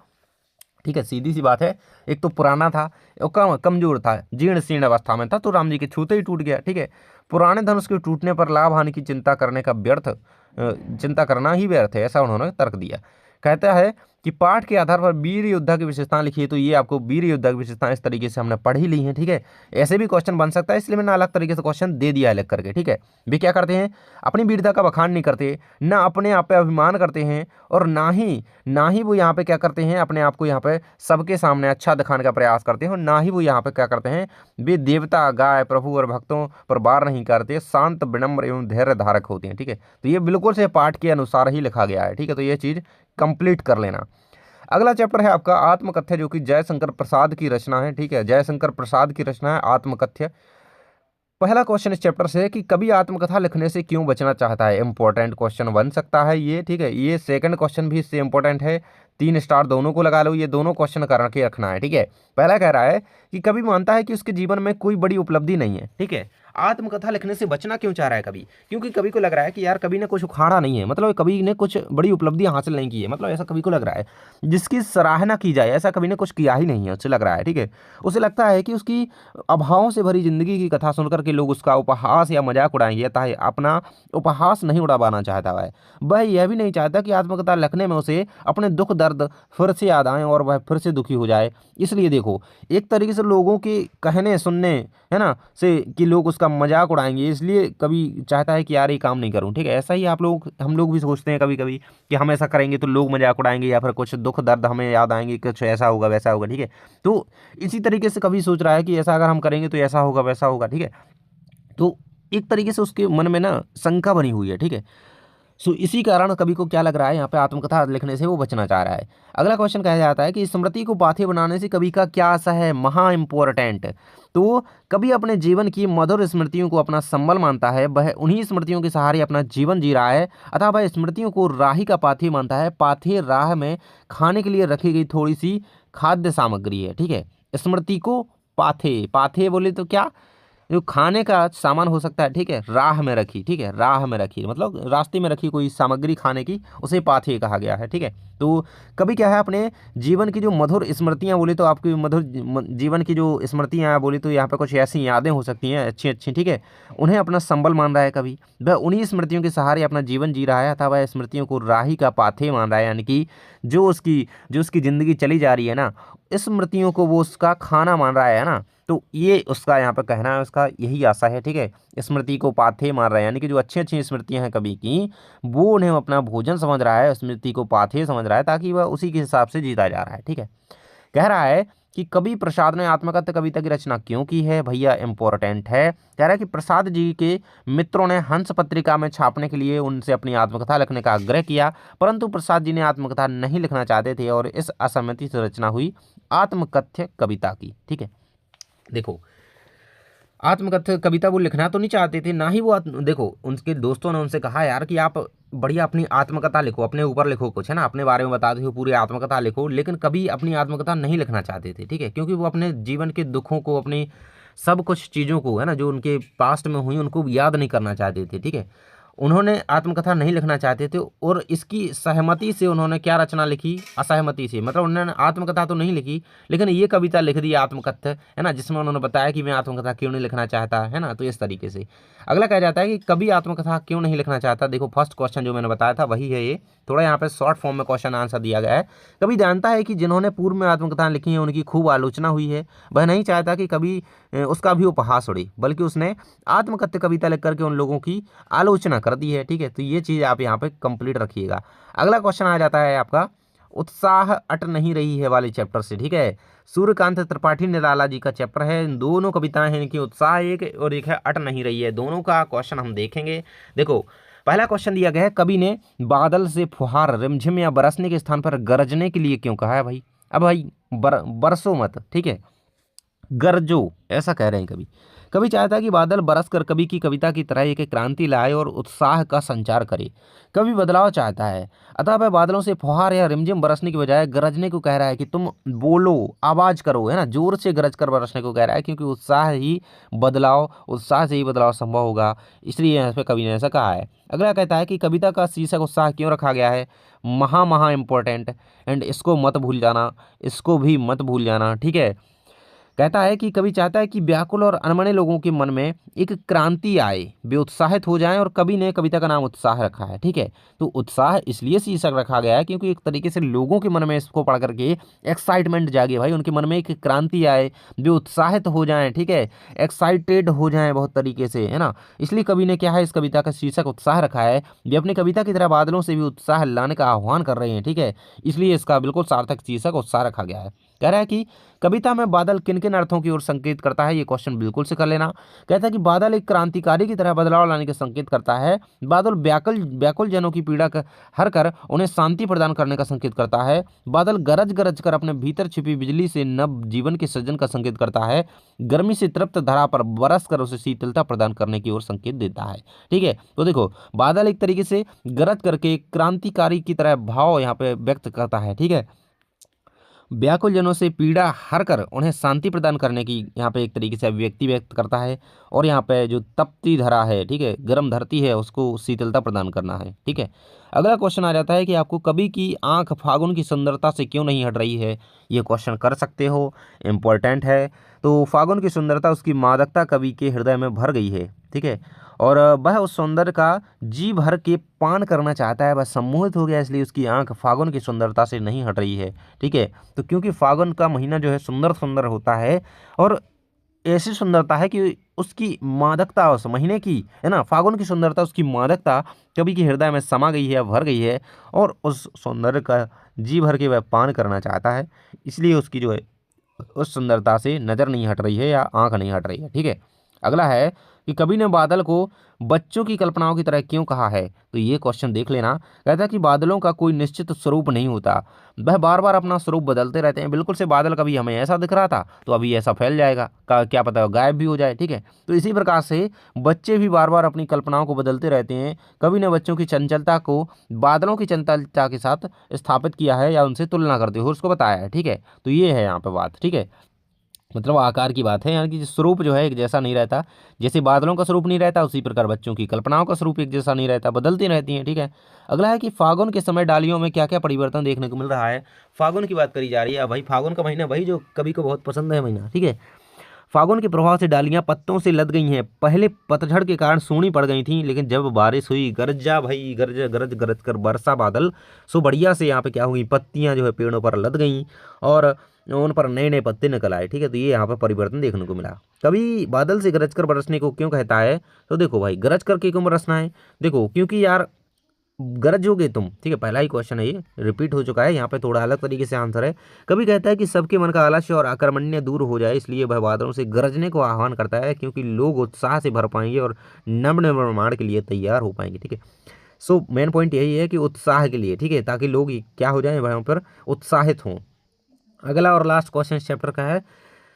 ठीक है। सीधी सी बात है, एक तो पुराना था, कमजोर था, जीर्ण शीर्ण अवस्था में था, तो राम जी के छूते ही टूट गया, ठीक है। पुराने धनुष के टूटने पर लाभ हानि की चिंता करना ही व्यर्थ है, ऐसा उन्होंने तर्क दिया। कहता है कि पाठ के आधार पर वीर योद्धा की विशेषताएं लिखिए। तो ये आपको वीर योद्धा की विशेषताएं इस तरीके से हमने पढ़ ही ली हैं, ठीक है। ऐसे भी क्वेश्चन बन सकता है, इसलिए मैंने अलग तरीके से क्वेश्चन दे दिया है लिख करके, ठीक है। वे क्या करते हैं? अपनी वीरता का बखान नहीं करते, ना अपने आप पे अभिमान करते हैं, और ना ही वो यहाँ पे क्या करते हैं, अपने आप को यहाँ पे सबके सामने अच्छा दिखाने का प्रयास करते हैं, और ना ही वो यहाँ पे क्या करते हैं, वे देवता गाय प्रभु और भक्तों पर वार नहीं करते, शांत विनम्र एवं धैर्य धारक होते हैं, ठीक है। तो ये बिल्कुल से पाठ के अनुसार ही लिखा गया है, ठीक है। तो ये चीज कंप्लीट कर लेना। अगला चैप्टर है आपका आत्मकथ्य, जो कि जयशंकर प्रसाद की रचना है, ठीक है। जयशंकर प्रसाद की रचना है आत्मकथ्य। पहला क्वेश्चन इस चैप्टर से है कि कवि आत्मकथा लिखने से क्यों बचना चाहता है। इंपॉर्टेंट क्वेश्चन बन सकता है ये, ठीक है। ये सेकंड क्वेश्चन भी इससे इंपॉर्टेंट है, 3 स्टार दोनों को लगा लो, ये दोनों क्वेश्चन कर के रखना है, ठीक है। पहला कह रहा है कि कवि मानता है कि उसके जीवन में कोई बड़ी उपलब्धि नहीं है, ठीक है। आत्मकथा लिखने से बचना क्यों चाह रहा है कवि? क्योंकि कवि को लग रहा है कि यार कवि ने कुछ उखाड़ा नहीं है, मतलब कवि ने कुछ बड़ी उपलब्धि हासिल नहीं की है, मतलब ऐसा कवि को लग रहा है। जिसकी सराहना की जाए ऐसा कवि ने कुछ किया ही नहीं है, उसे लग रहा है, ठीक है। उसे लगता है कि उसकी अभावों से भरी जिंदगी की कथा सुनकर के लोग उसका उपहास या मजाक उड़ाएंगे, अतः अपना उपहास नहीं उड़ाना चाहता है। वह यह भी नहीं चाहता कि आत्मकथा लिखने में उसे अपने दुख दर्द फिर से याद आए और वह फिर से दुखी हो जाए। इसलिए देखो, एक तरीके से लोगों के कहने सुनने, है ना, से कि लोग उसका मजाक उड़ाएंगे, इसलिए कभी चाहता है कि यार ये काम नहीं करूं, ठीक है। ऐसा ही हम लोग भी सोचते हैं कभी कभी कि हम ऐसा करेंगे तो लोग मजाक उड़ाएंगे या फिर कुछ दुख दर्द हमें याद आएंगे, कुछ ऐसा होगा वैसा होगा, ठीक है। तो इसी तरीके से कभी सोच रहा है कि ऐसा अगर हम करेंगे तो ऐसा होगा वैसा होगा, ठीक है। तो एक तरीके से उसके मन में ना शंका बनी हुई है, ठीक है। सो इसी कारण कवि को क्या लग रहा है, यहाँ पे आत्मकथा लिखने से वो बचना चाह रहा है। अगला क्वेश्चन कहा जाता है कि स्मृति को पाथेय बनाने से कवि का क्या आशा है। महा इंपॉर्टेंट। तो कवि अपने जीवन की मधुर स्मृतियों को अपना संबल मानता है, वह उन्हीं स्मृतियों के सहारे अपना जीवन जी रहा है, अतः वह स्मृतियों को राही का पाथेय मानता है। पाथेय राह में खाने के लिए रखी गई थोड़ी सी खाद्य सामग्री है, ठीक है। स्मृति को पाथेय, पाथेय बोले तो क्या, जो खाने का सामान हो सकता है, ठीक है। राह में रखी, ठीक है, राह में रखी मतलब रास्ते में रखी कोई सामग्री खाने की, उसे पाथेय कहा गया है, ठीक है। तो कभी क्या है, अपने जीवन की जो मधुर स्मृतियां बोले तो आपकी जीवन की जो स्मृतियां बोले तो यहाँ पे कुछ ऐसी यादें हो सकती हैं अच्छी अच्छी, ठीक है, उन्हें अपना संबल मान रहा है कभी। वह उन्हीं स्मृतियों के सहारे अपना जीवन जी रहा है, अथवा वह स्मृतियों को राही का पाथेय मान रहा है, यानी कि जो उसकी जिंदगी चली जा रही है ना, स्मृतियों को वो उसका खाना मान रहा है ना। तो ये उसका यहाँ पर कहना है, उसका यही आशा है, ठीक है। स्मृति को पाथेय मान रहा है, यानी कि जो अच्छी अच्छी स्मृतियां हैं कवि की, वो उन्हें अपना भोजन समझ रहा है, स्मृति को पाथेय समझ रहा है, ताकि वह उसी के हिसाब से जीता जा रहा है, ठीक है। कह रहा है कि कवि प्रसाद ने आत्मकथ्य कविता की रचना क्यों की है। भैया इंपॉर्टेंट है। कह रहा है कि प्रसाद जी के मित्रों ने हंस पत्रिका में छापने के लिए उनसे अपनी आत्मकथा लिखने का आग्रह किया, परंतु प्रसाद जी ने आत्मकथा नहीं लिखना चाहते थे और इस असहमति से रचना हुई आत्मकथ्य कविता की, ठीक है। देखो, आत्मकथ्य कविता वो लिखना तो नहीं चाहते थे, ना ही वो देखो, उनके दोस्तों ने उनसे कहा यार कि आप बढ़िया अपनी आत्मकथा लिखो, अपने ऊपर लिखो कुछ, है ना, अपने बारे में बता दो, पूरी आत्मकथा लिखो, लेकिन कभी अपनी आत्मकथा नहीं लिखना चाहते थे, ठीक है। क्योंकि वो अपने जीवन के दुखों को, अपनी सब कुछ चीज़ों को, है ना, जो उनके पास्ट में हुई उनको याद नहीं करना चाहते थे, ठीक है। उन्होंने आत्मकथा नहीं लिखना चाहते थे और इसकी सहमति से उन्होंने क्या रचना लिखी, असहमति से, मतलब उन्होंने आत्मकथा तो नहीं लिखी लेकिन ये कविता लिख दी आत्मकथ्य, है ना, जिसमें उन्होंने बताया कि मैं आत्मकथा क्यों नहीं लिखना चाहता, है ना। तो इस तरीके से अगला कहा जाता है कि कभी आत्मकथा क्यों नहीं लिखना चाहता। देखो, फर्स्ट क्वेश्चन जो मैंने बताया था वही है ये, थोड़ा यहाँ पे शॉर्ट फॉर्म में क्वेश्चन आंसर दिया गया है। कभी जानता है कि जिन्होंने पूर्व में आत्मकथा लिखी है उनकी खूब आलोचना हुई है, वह नहीं चाहता कि कभी उसका भी उपहास उड़े, बल्कि उसने आत्मकथ्य कविता लिख करके उन लोगों की आलोचना कर दी है, ठीक है। तो ये चीज़ आप यहाँ पे कंप्लीट रखिएगा। अगला क्वेश्चन आ जाता है आपका, उत्साह अट नहीं रही है वाले चैप्टर से, ठीक है। सूर्यकांत त्रिपाठी निराला जी का चैप्टर है, इन दोनों कविताएं हैं, इनकी उत्साह एक और एक है अट नहीं रही है, दोनों का क्वेश्चन हम देखेंगे। देखो पहला क्वेश्चन दिया गया है, कवि ने बादल से फुहार रिमझिम या बरसने के स्थान पर गरजने के लिए क्यों कहा है भाई। अब भाई बरसो मत, ठीक है, गरजो ऐसा कह रहे हैं कवि। कवि चाहता है कि बादल बरस कर कवि की कविता की तरह एक क्रांति लाए और उत्साह का संचार करे। कवि बदलाव चाहता है, अतः वह बादलों से फुहार या रिमझिम बरसने की बजाय गरजने को कह रहा है कि तुम बोलो, आवाज करो, है ना, जोर से गरज कर बरसने को कह रहा है, क्योंकि उत्साह से ही बदलाव संभव होगा, इसलिए यहाँ पे कवि ने ऐसा कहा है। अगला कहता है कि कविता का शीर्षक उत्साह क्यों रखा गया है। महा इंपॉर्टेंट, एंड इसको मत भूल जाना, इसको भी मत भूल जाना, ठीक है। कहता है कि कवि चाहता है कि व्याकुल और अनमने लोगों के मन में एक क्रांति आए, वे उत्साहित हो जाएं, और कवि ने कविता का नाम उत्साह रखा है, ठीक है। तो उत्साह इसलिए शीर्षक रखा गया है क्योंकि एक तरीके से लोगों के मन में इसको पढ़ करके एक्साइटमेंट जागे भाई, उनके मन में एक क्रांति आए, वे उत्साहित हो जाएं, ठीक है, एक्साइटेड हो जाएं बहुत तरीके से, है ना। इसलिए कवि ने क्या है, इस कविता का शीर्षक उत्साह रखा है। वे अपनी कविता की तरह बादलों से भी उत्साह लाने का आह्वान कर रहे हैं, ठीक है, इसलिए इसका बिल्कुल सार्थक शीर्षक उत्साह रखा गया है। कह रहा है कि कविता में बादल किन किन अर्थों की ओर संकेत करता है, ये क्वेश्चन बिल्कुल से कर लेना। कहता है कि बादल एक क्रांतिकारी की तरह बदलाव लाने का संकेत करता है। बादल व्याकुल जनों की पीड़ा हर कर उन्हें शांति प्रदान करने का संकेत करता है। बादल गरज गरज कर अपने भीतर छिपी बिजली से नव जीवन के सृजन का संकेत करता है। गर्मी से तृप्त धरा पर बरस कर उसे शीतलता प्रदान करने की ओर संकेत देता है, ठीक है। तो देखो बादल एक तरीके से गरज करके क्रांतिकारी की तरह भाव यहाँ पे व्यक्त करता है, ठीक है। व्याकुल जनों से पीड़ा हर कर उन्हें शांति प्रदान करने की यहाँ पे एक तरीके से अभिव्यक्ति व्यक्त करता है, और यहाँ पे जो तपती धरा है, ठीक है, गर्म धरती है, उसको शीतलता प्रदान करना है, ठीक है। अगला क्वेश्चन आ जाता है कि आपको कवि की आंख फागुन की सुंदरता से क्यों नहीं हट रही है, ये क्वेश्चन कर सकते हो, इम्पोर्टेंट है। तो फागुन की सुंदरता, उसकी मादकता कवि के हृदय में भर गई है, ठीक है, और वह उस सौंदर्य का जी भर के पान करना चाहता है, वह सम्मोहित हो गया, इसलिए उसकी आंख फागुन की सुंदरता से नहीं हट रही है, ठीक है। तो क्योंकि फागुन का महीना जो है सुंदर सुंदर होता है, और ऐसी सुंदरता है कि उसकी मादकता उस महीने की, है ना, फागुन की सुंदरता, उसकी मादकता कवि के हृदय में समा गई है, भर गई है, और उस सौंदर्य का जी भर के वह पान करना चाहता है, इसलिए उसकी जो है उस सुंदरता से नज़र नहीं हट रही है या आंख नहीं हट रही है, ठीक है। अगला है कि कवि ने बादल को बच्चों की कल्पनाओं की तरह क्यों कहा है, तो ये क्वेश्चन देख लेना। कहता है कि बादलों का कोई निश्चित स्वरूप नहीं होता, वह बार बार अपना स्वरूप बदलते रहते हैं। बिल्कुल से बादल कभी हमें ऐसा दिख रहा था तो अभी ऐसा फैल जाएगा, क्या पता गायब भी हो जाए, ठीक है। तो इसी प्रकार से बच्चे भी बार बार अपनी कल्पनाओं को बदलते रहते हैं। कवि ने बच्चों की चंचलता को बादलों की चंचलता के साथ स्थापित किया है या उनसे तुलना करते हुए उसको बताया है, ठीक है। तो ये है यहाँ पे बात, ठीक है, मतलब आकार की बात है, यानी कि स्वरूप जो है एक जैसा नहीं रहता, जैसे बादलों का स्वरूप नहीं रहता उसी प्रकार बच्चों की कल्पनाओं का स्वरूप एक जैसा नहीं रहता, बदलती रहती हैं, ठीक है। अगला है कि फागुन के समय डालियों में क्या क्या परिवर्तन देखने को मिल रहा है। फागुन की बात करी जा रही है भाई, फागुन का महीना वही जो कवि को बहुत पसंद है महीना, ठीक है। फागुन के प्रभाव से डालियां पत्तों से लद गई हैं, पहले पतझड़ के कारण सूनी पड़ गई थी, लेकिन जब बारिश हुई, गरजा भाई, गरज गरज गरज कर बरसा बादल, सो बढ़िया से यहाँ पे क्या हुई, पत्तियां जो है पेड़ों पर लद गई और उन पर नए नए पत्ते निकल आए, ठीक है। तो ये यहाँ पर परिवर्तन देखने को मिला। कभी बादल से गरज कर बरसने को क्यों कहता है, तो देखो भाई गरज करके क्यों बरसना है, देखो क्योंकि यार गरजोगे तुम, ठीक है, पहला ही क्वेश्चन है, ये रिपीट हो चुका है, यहाँ पे थोड़ा अलग तरीके से आंसर है। कभी कहता है कि सबके मन का आलस्य और आकर्मण्य दूर हो जाए, इसलिए वह बादलों से गरजने को आह्वान करता है, क्योंकि लोग उत्साह से भर पाएंगे और नव निर्माण के लिए तैयार हो पाएंगे, ठीक है। सो मेन पॉइंट यही है कि उत्साह के लिए, ठीक है, ताकि लोग क्या हो जाए वहाँ पर उत्साहित हों। अगला और लास्ट क्वेश्चन इस चैप्टर का है,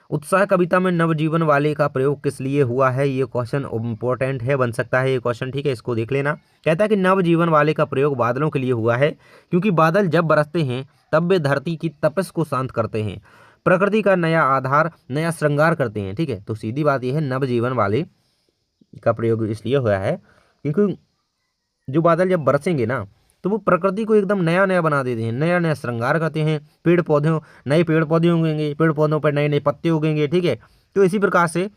उत्साह कविता में नवजीवन वाले का प्रयोग किस लिए हुआ है, ये क्वेश्चन इंपॉर्टेंट है, बन सकता है ये क्वेश्चन, ठीक है, इसको देख लेना। कहता है कि नवजीवन वाले का प्रयोग बादलों के लिए हुआ है, क्योंकि बादल जब बरसते हैं तब वे धरती की तपश को शांत करते हैं, प्रकृति का नया आधार, नया श्रृंगार करते हैं, ठीक है। तो सीधी बात यह है, नवजीवन वाले का प्रयोग इसलिए हुआ है क्योंकि जो बादल जब बरसेंगे ना तो वो प्रकृति को एकदम नया नया बना देते हैं, नया नया श्रृंगार करते हैं, नए पेड़ पौधे उगेंगे, पेड़ पौधों पर नए नए पत्ते उगेंगे, ठीक है। तो इसी प्रकार से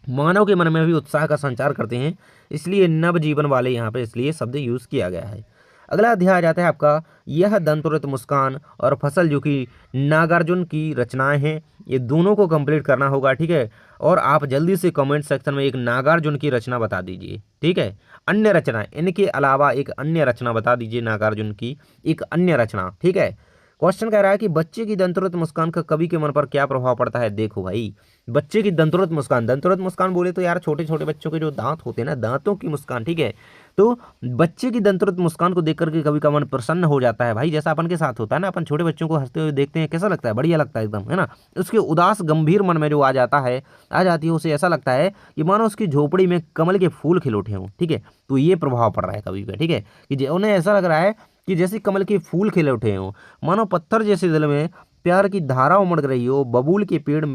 मानव के मन में भी उत्साह का संचार करते हैं, इसलिए नवजीवन वाले यहाँ पे इसलिए शब्द यूज़ किया गया है। अगला अध्याय आ जाता है आपका, यह दंतुरित मुस्कान और फसल, जो कि नागार्जुन की रचनाएं हैं, ये दोनों को कंप्लीट करना होगा, ठीक है। और आप जल्दी से कमेंट सेक्शन में एक नागार्जुन की रचना बता दीजिए, ठीक है। अन्य रचना, इनके अलावा एक अन्य रचना बता दीजिए, नागार्जुन की एक अन्य रचना, ठीक है। क्वेश्चन कह रहा है कि बच्चे की दंतुरत मुस्कान का कवि के मन पर क्या प्रभाव पड़ता है। देखो भाई, बच्चे की दंतुरत मुस्कान बोले तो यार छोटे छोटे बच्चों के जो दांत होते हैं ना, दांतों की मुस्कान, ठीक है। तो बच्चे की दंतुरत मुस्कान को देख करके कवि का मन प्रसन्न हो जाता है भाई। जैसा अपन के साथ होता है ना, अपन छोटे बच्चों को हंसते हुए देखते हैं, कैसा लगता है, बढ़िया लगता है एकदम, है ना। उसके उदास गंभीर मन में जो आ जाता है, आ जाती है, उसे ऐसा लगता है कि मानो उसकी झोपड़ी में कमल के फूल खिल उठे हों, ठीक है। तो ये प्रभाव पड़ रहा है कवि पे, ठीक है, कि उन्हें ऐसा लग रहा है कि जैसे कमल के फूल खिले उठे हों, मानो पत्थर जैसे दिल में प्यार की धारा उमड़ रही हो, बबूल के पेड़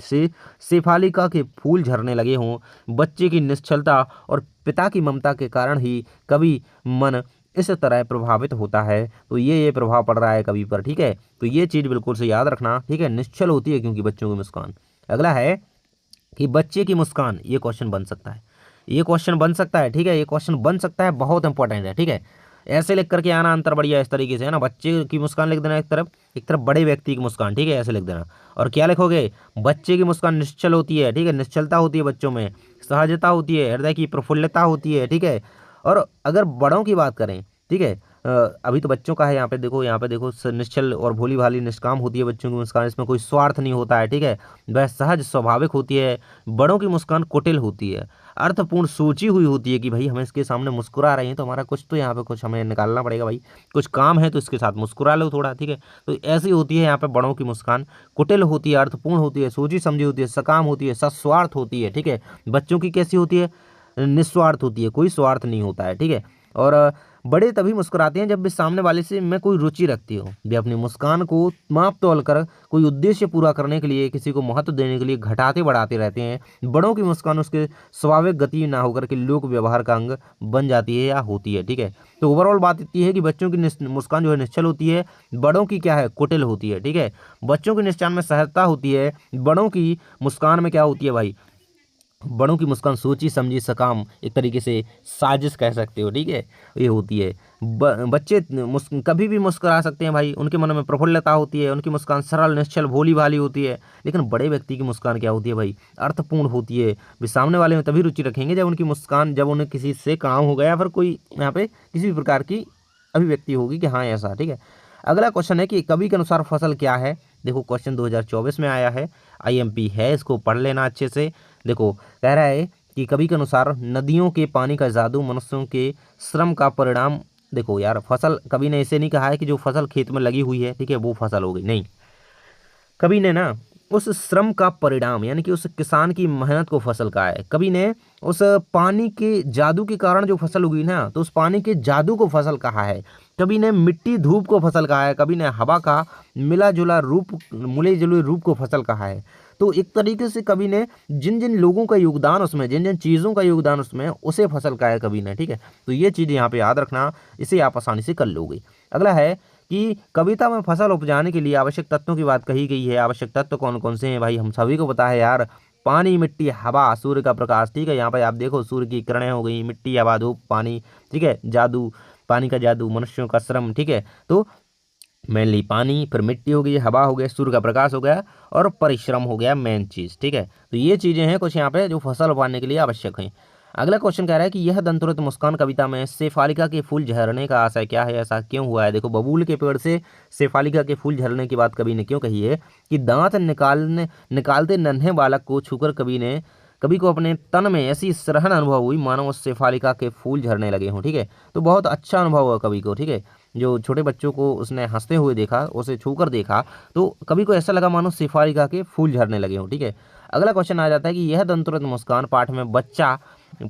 से शेफालिका के फूल झरने लगे हों। बच्चे की निश्चलता और पिता की ममता के कारण ही कवि मन इस तरह प्रभावित होता है। तो ये प्रभाव पड़ रहा है कवि पर, ठीक है। तो ये चीज़ बिल्कुल से याद रखना, ठीक है। निश्चल होती है क्योंकि बच्चों की मुस्कान। अगला है कि बच्चे की मुस्कान, ये क्वेश्चन बन सकता है, ये क्वेश्चन बन सकता है, ठीक है, ये क्वेश्चन बन सकता है, बहुत इंपॉर्टेंट है, ठीक है। ऐसे लिख करके आना अंतर बढ़िया इस तरीके से, है ना। बच्चे की मुस्कान लिख देना एक तरफ बड़े व्यक्ति की मुस्कान, ठीक है, ऐसे लिख देना। और क्या लिखोगे, बच्चे की मुस्कान निश्चल होती है, ठीक है, निश्चलता होती है बच्चों में, सहजता होती है, हृदय की प्रफुल्लता होती है, ठीक है। और अगर बड़ों की बात करें, ठीक है, अभी तो बच्चों का है, यहाँ पे देखो निश्चल और भोली भाली निष्काम होती है बच्चों की मुस्कान, इसमें कोई स्वार्थ नहीं होता है, ठीक है। वह सहज स्वाभाविक होती है। बड़ों की मुस्कान कुटिल होती है, अर्थपूर्ण सोची हुई होती है कि भाई हम इसके सामने मुस्कुरा रहे हैं तो हमारा कुछ तो यहाँ पे कुछ हमें निकालना पड़ेगा भाई, कुछ काम है तो इसके साथ मुस्कुरा लो थोड़ा, ठीक है। तो ऐसी होती है यहाँ पे बड़ों की मुस्कान, कुटिल होती है, अर्थपूर्ण होती है, सोची समझी होती है, सकाम होती है, सस्वार्थ होती है, ठीक है। बच्चों की कैसी होती है, निस्वार्थ होती है, कोई स्वार्थ नहीं होता है, ठीक है। और बड़े तभी मुस्कुराते हैं जब वे सामने वाले से में कोई रुचि रखती हो। वे अपनी मुस्कान को माप तोल कर कोई उद्देश्य पूरा करने के लिए, किसी को महत्व देने के लिए घटाते बढ़ाते रहते हैं। बड़ों की मुस्कान उसके स्वाभाविक गति ना होकर के लोक व्यवहार का अंग बन जाती है या होती है, ठीक है। तो ओवरऑल बात इतनी है कि बच्चों की मुस्कान जो है निश्चल होती है, बड़ों की क्या है, कुटिल होती है, ठीक है। बच्चों की मुस्कान में सहजता होती है, बड़ों की मुस्कान में क्या होती है भाई, बड़ों की मुस्कान सोची समझी सकाम, एक तरीके से साजिश कह सकते हो, ठीक है, ये होती है। बच्चे कभी भी मुस्कुरा सकते हैं भाई, उनके मन में प्रफुल्लता होती है, उनकी मुस्कान सरल निश्चल भोली भाली होती है। लेकिन बड़े व्यक्ति की मुस्कान क्या होती है भाई, अर्थपूर्ण होती है। वे सामने वाले में तभी रुचि रखेंगे जब उनकी मुस्कान, जब उन्हें किसी से काम हो गया, फिर कोई यहाँ पे किसी भी प्रकार की अभिव्यक्ति होगी कि हाँ ऐसा, ठीक है। अगला क्वेश्चन है कि कवि के अनुसार फसल क्या है। देखो क्वेश्चन 2024 में आया है, आईएमपी है, इसको पढ़ लेना अच्छे से। देखो कह रहा है कि कवि के अनुसार नदियों के पानी का जादू, मनुष्यों के श्रम का परिणाम। देखो यार, फसल कवि ने इसे नहीं कहा है कि जो फसल खेत में लगी हुई है, ठीक है, वो फसल हो गई, नहीं। कवि ने ना उस श्रम का परिणाम, यानी कि उस किसान की मेहनत को फसल कहा है। कवि ने उस पानी के जादू के कारण जो फसल उगी ना, तो उस पानी के जादू को फसल कहा है। कवि ने मिट्टी धूप को फसल कहा है। कवि ने हवा का मिले जुले रूप को फसल कहा है। तो एक तरीके से कवि ने जिन जिन लोगों का योगदान उसमें, जिन जिन चीज़ों का योगदान उसमें, उसे फसल कहा है कवि ने, ठीक है। तो ये चीज़ यहाँ पे याद रखना, इसे आप आसानी से कर लोगे। अगला है कि कविता में फसल उपजाने के लिए आवश्यक तत्वों की बात कही गई है। आवश्यक तत्व कौन कौन से हैं भाई, हम सभी को पता है यार, पानी, मिट्टी, हवा, सूर्य का प्रकाश, ठीक है। यहाँ पे आप देखो सूर्य की किरणें हो गई, मिट्टी, हवा, धूप, पानी, ठीक है, जादू, पानी का जादू, मनुष्यों का श्रम, ठीक है। तो मेनली पानी, फिर मिट्टी हो गई, हवा हो गया, सूर्य का प्रकाश हो गया, और परिश्रम हो गया मेन चीज़, ठीक है। तो ये चीज़ें हैं कुछ यहाँ पे जो फसल उगाने के लिए आवश्यक हैं। अगला क्वेश्चन कह रहा है कि यह दंतुरत मुस्कान कविता में शेफालिका के फूल झरने का आशय क्या है, ऐसा क्यों हुआ है। देखो बबूल के पेड़ से शेफालिका के फूल झरने की बात कवि ने क्यों कही है कि दांत निकालते नन्हे बालक को छूकर कवि को अपने तन में ऐसी सरहन अनुभव हुई मानो उस शेफालिका के फूल झरने लगे हों, ठीक है। तो बहुत अच्छा अनुभव हुआ कवि को, ठीक है। जो छोटे बच्चों को उसने हंसते हुए देखा, उसे छूकर देखा, तो कवि को ऐसा लगा मानो शेफालिका के फूल झरने लगे हों, ठीक है। अगला क्वेश्चन आ जाता है कि यह दंतुरत मुस्कान पाठ में बच्चा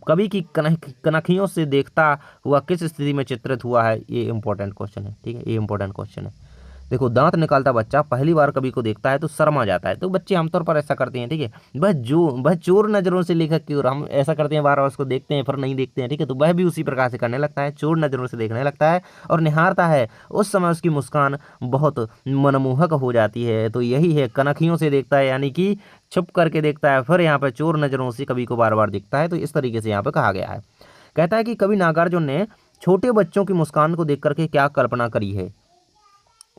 कवि की कनखियों से देखता हुआ किस स्थिति में चित्रित हुआ है। ये इंपॉर्टेंट क्वेश्चन है, ठीक है, ये इंपॉर्टेंट क्वेश्चन है। देखो दांत निकालता बच्चा पहली बार कवि को देखता है तो शर्मा जाता है। तो बच्चे आमतौर पर ऐसा करते हैं, ठीक है। वह चोर नजरों से लेखक की ओर, हम ऐसा करते हैं, बार बार उसको देखते हैं फिर नहीं देखते हैं, ठीक है। तो वह भी उसी प्रकार से करने लगता है, चोर नजरों से देखने लगता है और निहारता है। उस समय उसकी मुस्कान बहुत मनमोहक हो जाती है। तो यही है, कनखियों से देखता है, यानी कि छुप करके देखता है, फिर यहाँ पर चोर नजरों से कवि को बार बार दिखता है। तो इस तरीके से यहाँ पर कहा गया है। कहता है कि कवि नागार्जुन ने छोटे बच्चों की मुस्कान को देख करके क्या कल्पना करी है।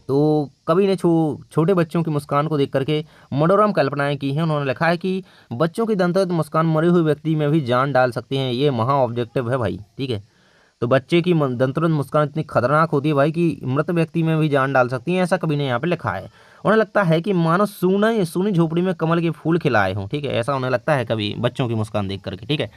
तो कवि ने छोटे बच्चों की मुस्कान को देख करके मनोरम कल्पनाएं की हैं। उन्होंने लिखा है कि बच्चों की दंतुरत मुस्कान मरे हुए व्यक्ति में भी जान डाल सकती हैं। ये महा ऑब्जेक्टिव है भाई, ठीक है। तो बच्चे की दंतरुंत मुस्कान इतनी खतरनाक होती है भाई कि मृत व्यक्ति में भी जान डाल सकती है, ऐसा कभी नहीं यहाँ पे लिखा है। उन्हें लगता है कि मानो सूनी सूनी झोपड़ी में कमल के फूल खिलाए हों, ठीक है, ऐसा उन्हें लगता है कभी बच्चों की मुस्कान देख करके, ठीक है।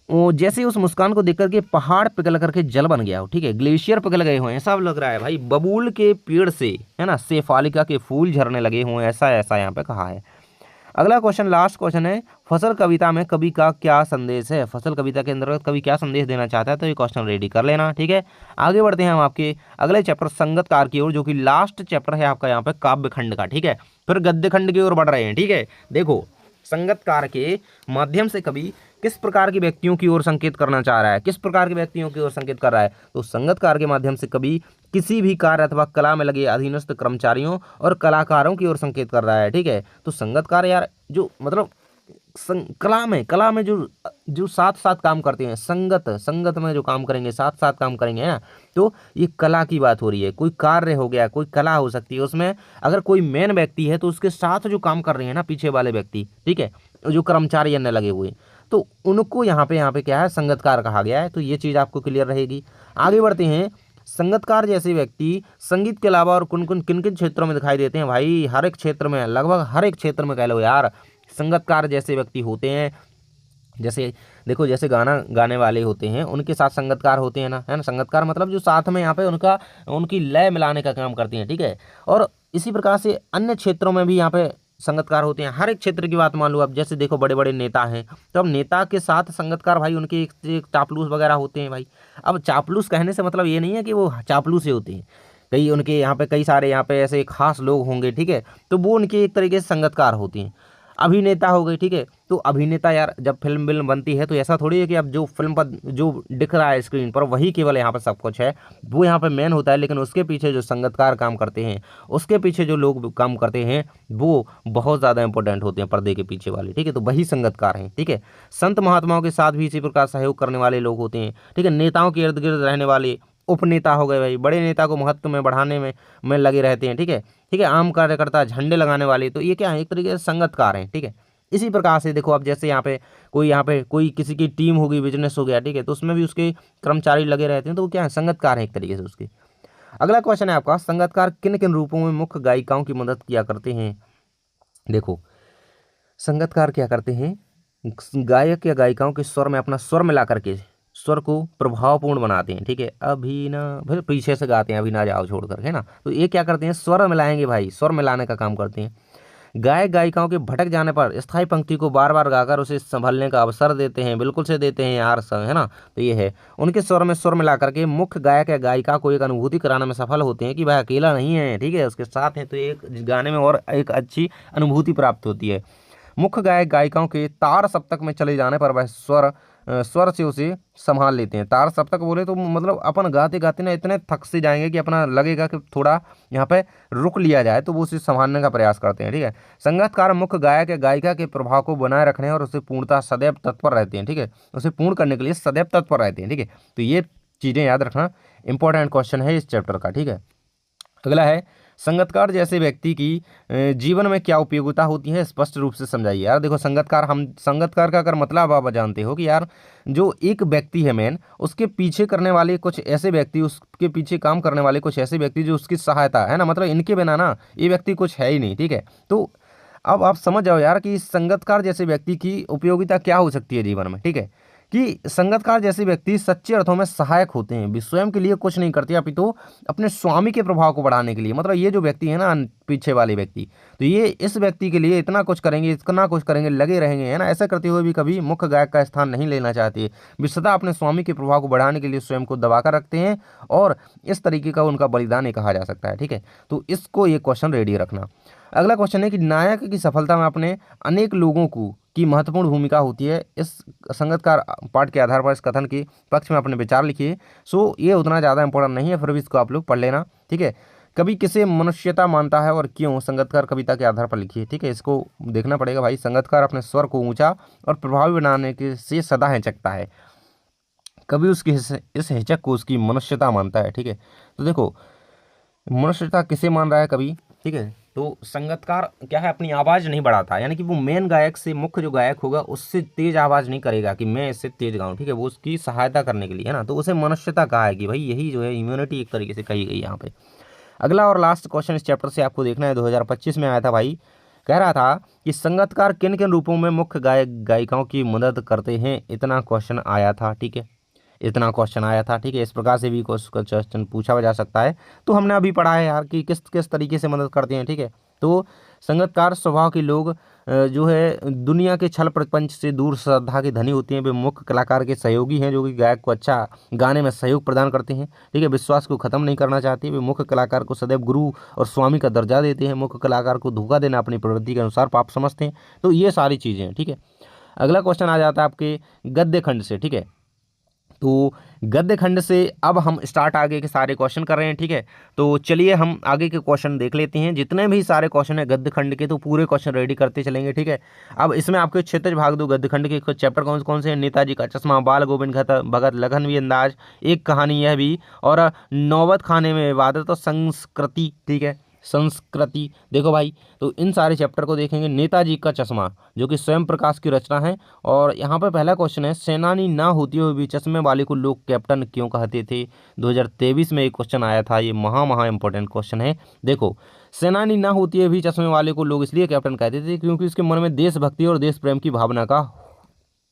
वो जैसे उस मुस्कान को देख करके पहाड़ पिघल करके जल बन गया हो, ठीक है, ग्लेशियर पिघल गए हों, ऐसा लग रहा है भाई, बबूल के पेड़ से, है ना, शेफालिका के फूल झरने लगे हों, ऐसा ऐसा यहाँ पे कहा है। अगला क्वेश्चन, लास्ट क्वेश्चन है, फसल कविता में कवि का क्या संदेश है। फसल कविता के अंतर्गत कवि क्या संदेश देना चाहता है, तो ये क्वेश्चन रेडी कर लेना, ठीक है। आगे बढ़ते हैं हम आपके अगले चैप्टर संगतकार की ओर, जो कि लास्ट चैप्टर है आपका यहाँ पे काव्य खंड का, ठीक है। फिर गद्य खंड की ओर बढ़ रहे हैं, ठीक है। देखो, संगतकार के माध्यम से कवि किस प्रकार के व्यक्तियों की ओर संकेत करना चाह रहा है, किस प्रकार के व्यक्तियों की ओर संकेत कर रहा है, तो संगतकार के माध्यम से कवि किसी भी कार्य अथवा कला में लगे अधीनस्थ कर्मचारियों और कलाकारों की ओर संकेत कर रहा है, ठीक है। तो संगतकार यार जो मतलब कला में जो जो साथ साथ काम करते हैं, संगत में जो काम करेंगे, साथ साथ काम करेंगे, है ना, तो ये कला की बात हो रही है। कोई कार्य हो गया, कोई कला हो सकती है, उसमें अगर कोई मेन व्यक्ति है तो उसके साथ जो काम कर रहे हैं ना पीछे वाले व्यक्ति, ठीक है, जो कर्मचारी अन्य लगे हुए, तो उनको यहाँ पे क्या है, संगतकार कहा गया है। तो ये चीज़ आपको क्लियर रहेगी। आगे बढ़ते हैं, संगतकार जैसे व्यक्ति संगीत के अलावा और किन किन क्षेत्रों में दिखाई देते हैं भाई, हर एक क्षेत्र में, लगभग हर एक क्षेत्र में कह लो यार, संगतकार जैसे व्यक्ति होते हैं। जैसे देखो, जैसे गाना गाने वाले होते हैं उनके साथ संगतकार होते हैं ना, है ना, संगतकार मतलब जो साथ में यहाँ पे उनकी लय मिलाने का काम करते हैं, ठीक है। और इसी प्रकार से अन्य क्षेत्रों में भी यहाँ पे संगतकार होते हैं। हर एक क्षेत्र की बात मान लो अब, जैसे देखो बड़े बड़े नेता हैं, तो अब नेता के साथ संगतकार भाई उनके एक चापलूस वगैरह होते हैं भाई। अब चापलूस कहने से मतलब ये नहीं है कि वो चापलूस ही होते हैं, कई उनके यहाँ पे कई सारे यहाँ पे ऐसे खास लोग होंगे, ठीक है, तो वो उनके एक तरीके से संगतकार होती हैं। अभिनेता हो गए, ठीक है, तो अभिनेता यार जब फिल्म बनती है तो ऐसा थोड़ी है कि अब जो फिल्म पर जो दिख रहा है स्क्रीन पर वही केवल यहाँ पर सब कुछ है, वो यहाँ पे मेन होता है, लेकिन उसके पीछे जो संगतकार काम करते हैं, उसके पीछे जो लोग काम करते हैं, वो बहुत ज़्यादा इंपॉर्टेंट होते हैं पर्दे के पीछे वाले, ठीक है, तो वही संगतकार हैं, ठीक है। संत महात्माओं के साथ भी इसी प्रकार सहयोग करने वाले लोग होते हैं, ठीक है। नेताओं के इर्द गिर्द रहने वाले उपनेता हो गए भाई, बड़े नेता को महत्व में बढ़ाने में लगे रहते हैं, ठीक है, ठीक है। आम कार्यकर्ता, झंडे लगाने वाले, तो ये क्या है, एक तरीके से संगतकार हैं, ठीक है। इसी प्रकार से देखो, अब जैसे यहाँ पे कोई किसी की टीम होगी, बिजनेस हो गया, ठीक है, तो उसमें भी उसके कर्मचारी लगे रहते हैं, तो वो क्या है, संगतकार है एक तरीके से उसके। अगला क्वेश्चन है आपका, संगतकार किन किन रूपों में मुख्य गायिकाओं की मदद किया करते हैं। देखो, संगतकार क्या करते हैं, गायक या गायिकाओं के स्वर में अपना स्वर मिला करके स्वर को प्रभावपूर्ण बनाते हैं, ठीक है। अभी ना, फिर पीछे से गाते हैं, अभी ना जाओ छोड़ कर, है ना, तो ये क्या करते हैं, स्वर मिलाएंगे भाई, स्वर मिलाने का काम करते हैं। गायक गायिकाओं के भटक जाने पर स्थायी पंक्ति को बार बार गाकर उसे संभलने का अवसर देते हैं, बिल्कुल से देते हैं यार, है ना, तो ये है, उनके स्वर में स्वर मिला करके मुख्य गायक या गायिका को एक अनुभूति कराने में सफल होते हैं कि भाई अकेला नहीं है, ठीक है, उसके साथ है, तो एक गाने में और एक अच्छी अनुभूति प्राप्त होती है। मुख्य गायक गायिकाओं के तार सप्तक में चले जाने पर वह स्वर से उसे संभाल लेते हैं। तार सप्तक बोले तो मतलब अपन गाते गाते ना इतने थक से जाएंगे कि अपना लगेगा कि थोड़ा यहाँ पे रुक लिया जाए, तो वो उसे संभालने का प्रयास करते हैं, ठीक है। संगीतकार मुख्य गायक या गायिका के प्रभाव को बनाए रखने और उसे पूर्णतः सदैव तत्पर रहते हैं, ठीक है, उसे पूर्ण करने के लिए सदैव तत्पर रहते हैं, ठीक है। तो ये चीज़ें याद रखना, इंपॉर्टेंट क्वेश्चन है इस चैप्टर का, ठीक है। अगला है, संगतकार जैसे व्यक्ति की जीवन में क्या उपयोगिता होती है, स्पष्ट रूप से समझाइए। यार देखो, संगतकार का अगर मतलब आप जानते हो कि यार जो एक व्यक्ति है मेन, उसके पीछे करने वाले कुछ ऐसे व्यक्ति, उसके पीछे काम करने वाले कुछ ऐसे व्यक्ति जो उसकी सहायता, है ना, मतलब इनके बिना ना ये व्यक्ति कुछ है ही नहीं, ठीक है। तो अब आप समझ जाओ यार कि संगतकार जैसे व्यक्ति की उपयोगिता क्या हो सकती है जीवन में, ठीक है, कि संगतकार जैसे व्यक्ति सच्चे अर्थों में सहायक होते हैं, वे स्वयं के लिए कुछ नहीं करते, अपितु अपने स्वामी के प्रभाव को बढ़ाने के लिए, मतलब ये जो व्यक्ति है ना पीछे वाले व्यक्ति, तो ये इस व्यक्ति के लिए इतना कुछ करेंगे, लगे रहेंगे, है ना, ऐसा करते हुए भी कभी मुख्य गायक का स्थान नहीं लेना चाहते। वे सदा अपने स्वामी के प्रभाव को बढ़ाने के लिए स्वयं को दबाकर रखते हैं, और इस तरीके का उनका बलिदान ही कहा जा सकता है, ठीक है। तो इसको ये क्वेश्चन रेडी रखना। अगला क्वेश्चन है कि नायक की सफलता में अपने अनेक लोगों की महत्वपूर्ण भूमिका होती है। इस संगतकार पाठ के आधार पर इस कथन के पक्ष में अपने विचार लिखिए। सो ये उतना ज़्यादा इंपॉर्टेंट नहीं है, फिर भी इसको आप लोग पढ़ लेना, ठीक है। कभी किसे मनुष्यता मानता है और क्यों, संगतकार कविता के आधार पर लिखिए, ठीक है। इसको देखना पड़ेगा भाई। संगतकार अपने स्वर को ऊंचा और प्रभावी बनाने के से सदा हिचकता है, कभी उसकी इस हिचक को उसकी मनुष्यता मानता है, ठीक है। तो देखो, मनुष्यता किसे मान रहा है कभी, ठीक है, तो संगीतकार क्या है, अपनी आवाज़ नहीं बढ़ाता, यानी कि वो मेन गायक से, मुख्य जो गायक होगा उससे तेज आवाज़ नहीं करेगा कि मैं इससे तेज गाऊं, ठीक है, वो उसकी सहायता करने के लिए, है ना। तो उसे मनुष्यता कहा है कि भाई यही जो है इम्यूनिटी एक तरीके से कही गई यहाँ पे। अगला और लास्ट क्वेश्चन इस चैप्टर से आपको देखना है, 2025 में आया था भाई। कह रहा था कि संगीतकार किन किन रूपों में मुख्य गायक गायिकाओं की मदद करते हैं, इतना क्वेश्चन आया था, ठीक है, इतना क्वेश्चन आया था, ठीक है। इस प्रकार से भी क्वेश्चन पूछा जा सकता है। तो हमने अभी पढ़ा है यार कि किस किस तरीके से मदद करते हैं, ठीक है। तो संगीतकार स्वभाव के लोग जो है दुनिया के छल प्रपंच से दूर श्रद्धा के धनी होते हैं। वे मुख्य कलाकार के सहयोगी हैं जो कि गायक को अच्छा गाने में सहयोग प्रदान करते हैं, ठीक है। विश्वास को खत्म नहीं करना चाहते, वे मुख्य कलाकार को सदैव गुरु और स्वामी का दर्जा देते हैं। मुख्य कलाकार को धोखा देना अपनी प्रवृत्ति के अनुसार पाप समझते हैं। तो ये सारी चीज़ें हैं, ठीक है। अगला क्वेश्चन आ जाता है आपके गद्य खंड से, ठीक है। तो गद्य खंड से अब हम स्टार्ट आगे के सारे क्वेश्चन कर रहे हैं, ठीक है। तो चलिए हम आगे के क्वेश्चन देख लेते हैं। जितने भी सारे क्वेश्चन है गद्य खंड के, तो पूरे क्वेश्चन रेडी करते चलेंगे, ठीक है। अब इसमें आपके क्षितिज भाग दो गद्य खंड के कुछ चैप्टर कौन कौन से हैं, नेताजी का चश्मा, बाल गोविंद भगत, लखनवी अंदाज, एक कहानी यह भी, और नौबत खाने में इबादत और संस्कृति, ठीक है, संस्कृति। देखो भाई, तो इन सारे चैप्टर को देखेंगे। नेताजी का चश्मा जो कि स्वयं प्रकाश की रचना है, और यहाँ पे पहला क्वेश्चन है, सेनानी ना होती हुए भी चश्मे वाले को लोग कैप्टन क्यों कहते थे। 2023 में एक क्वेश्चन आया था, ये महा इंपॉर्टेंट क्वेश्चन है। देखो, सेनानी ना होती हुए भी चश्मे वाले को लोग इसलिए कैप्टन कहते थे क्योंकि उसके मन में देशभक्ति और देश प्रेम की भावना का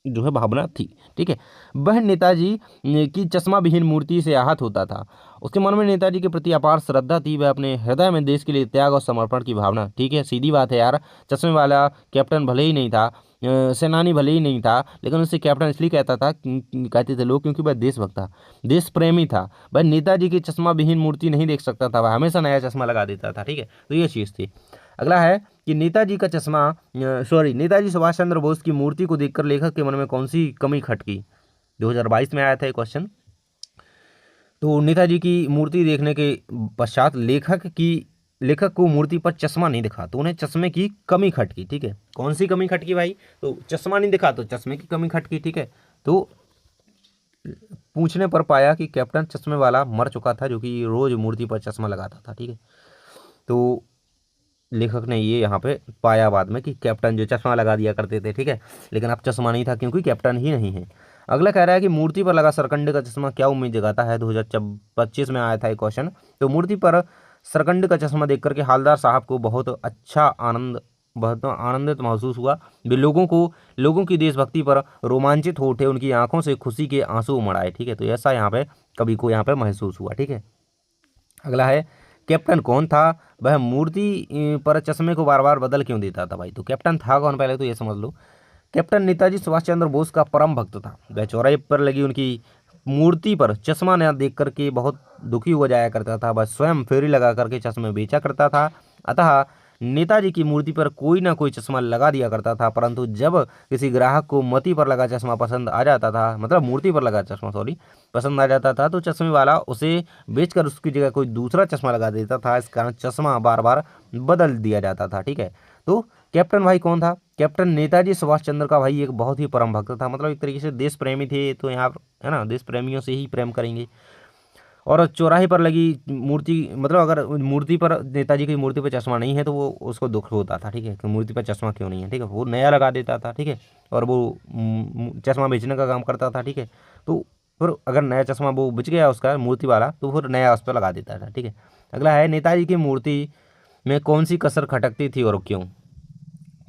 जो है भावना थी, ठीक है। वह नेताजी की चश्मा विहीन मूर्ति से आहत होता था। उसके मन में नेताजी के प्रति अपार श्रद्धा थी, वह अपने हृदय में देश के लिए त्याग और समर्पण की भावना, ठीक है। सीधी बात है यार, चश्मे वाला कैप्टन भले ही नहीं था, सेनानी भले ही नहीं था, लेकिन उसे कैप्टन इसलिए कहते थे लोग क्योंकि वह देशभक्त था, देश प्रेमी था। वह नेताजी की चश्मा विहीन मूर्ति नहीं देख सकता था, वह हमेशा नया चश्मा लगा देता था, ठीक है। तो ये चीज़ थी। अगला है कि नेताजी का चश्मा नेताजी सुभाष चंद्र बोस की मूर्ति को देखकर लेखक के मन में कौन सी कमी खटकी। 2022 में आया था ये क्वेश्चन। तो नेताजी की मूर्ति देखने के पश्चात लेखक को मूर्ति पर चश्मा नहीं दिखा, तो उन्हें चश्मे की कमी खटकी, ठीक है। कौन सी कमी खटकी भाई, तो चश्मा नहीं दिखा तो चश्मे की कमी खटकी, ठीक है। तो पूछने पर पाया कि कैप्टन चश्मे वाला मर चुका था जो कि रोज मूर्ति पर चश्मा लगाता था, ठीक है। तो लेखक ने ये यहाँ पे पाया बाद में कि कैप्टन जो चश्मा लगा दिया करते थे, ठीक है, लेकिन अब चश्मा नहीं था क्योंकि कैप्टन ही नहीं है। अगला कह रहा है कि मूर्ति पर लगा सरकंड का चश्मा क्या उम्मीद जगाता है। 2025 में आया था एक क्वेश्चन। तो मूर्ति पर सरकंड का चश्मा देख करके हालदार साहब को बहुत आनंदित महसूस हुआ। वे लोगों की देशभक्ति पर रोमांचित हो उठे, उनकी आंखों से खुशी के आंसू उमड़ आए, ठीक है। तो ऐसा यहाँ पे कवि को यहाँ पे महसूस हुआ, ठीक है। अगला है, कैप्टन कौन था, वह मूर्ति पर चश्मे को बार बार बदल क्यों देता था भाई। तो कैप्टन था कौन, पहले तो ये समझ लो। कैप्टन नेताजी सुभाष चंद्र बोस का परम भक्त था। वह चौराहे पर लगी उनकी मूर्ति पर चश्मा न देख करके बहुत दुखी हो जाया करता था। वह स्वयं फेरी लगा करके चश्मे बेचा करता था। अतः नेताजी की मूर्ति पर कोई ना कोई चश्मा लगा दिया करता था, परंतु जब किसी ग्राहक को मोती पर लगा चश्मा पसंद आ जाता था, मतलब मूर्ति पर लगा चश्मा पसंद आ जाता था, तो चश्मे वाला उसे बेचकर उसकी जगह कोई दूसरा चश्मा लगा देता था। इस कारण चश्मा बार बार बदल दिया जाता था, ठीक है। तो कैप्टन भाई कौन था, कैप्टन नेताजी सुभाष चंद्र का भाई एक बहुत ही परम भक्त था, मतलब एक तरीके से देश प्रेमी थे। तो यहाँ है ना, देश प्रेमियों से ही प्रेम करेंगे। और चौराहे पर लगी मूर्ति, मतलब अगर मूर्ति पर, नेताजी की मूर्ति पर चश्मा नहीं है तो वो उसको दुख होता था, ठीक है, कि मूर्ति पर चश्मा क्यों नहीं है, ठीक है। वो नया लगा देता था, ठीक है, और वो चश्मा बेचने का काम करता था, ठीक है। तो फिर अगर नया चश्मा वो बिच गया उसका मूर्ति वाला, तो फिर नया उस पर लगा देता था, ठीक है। अगला है, नेताजी की मूर्ति में कौन सी कसर खटकती थी और क्यों।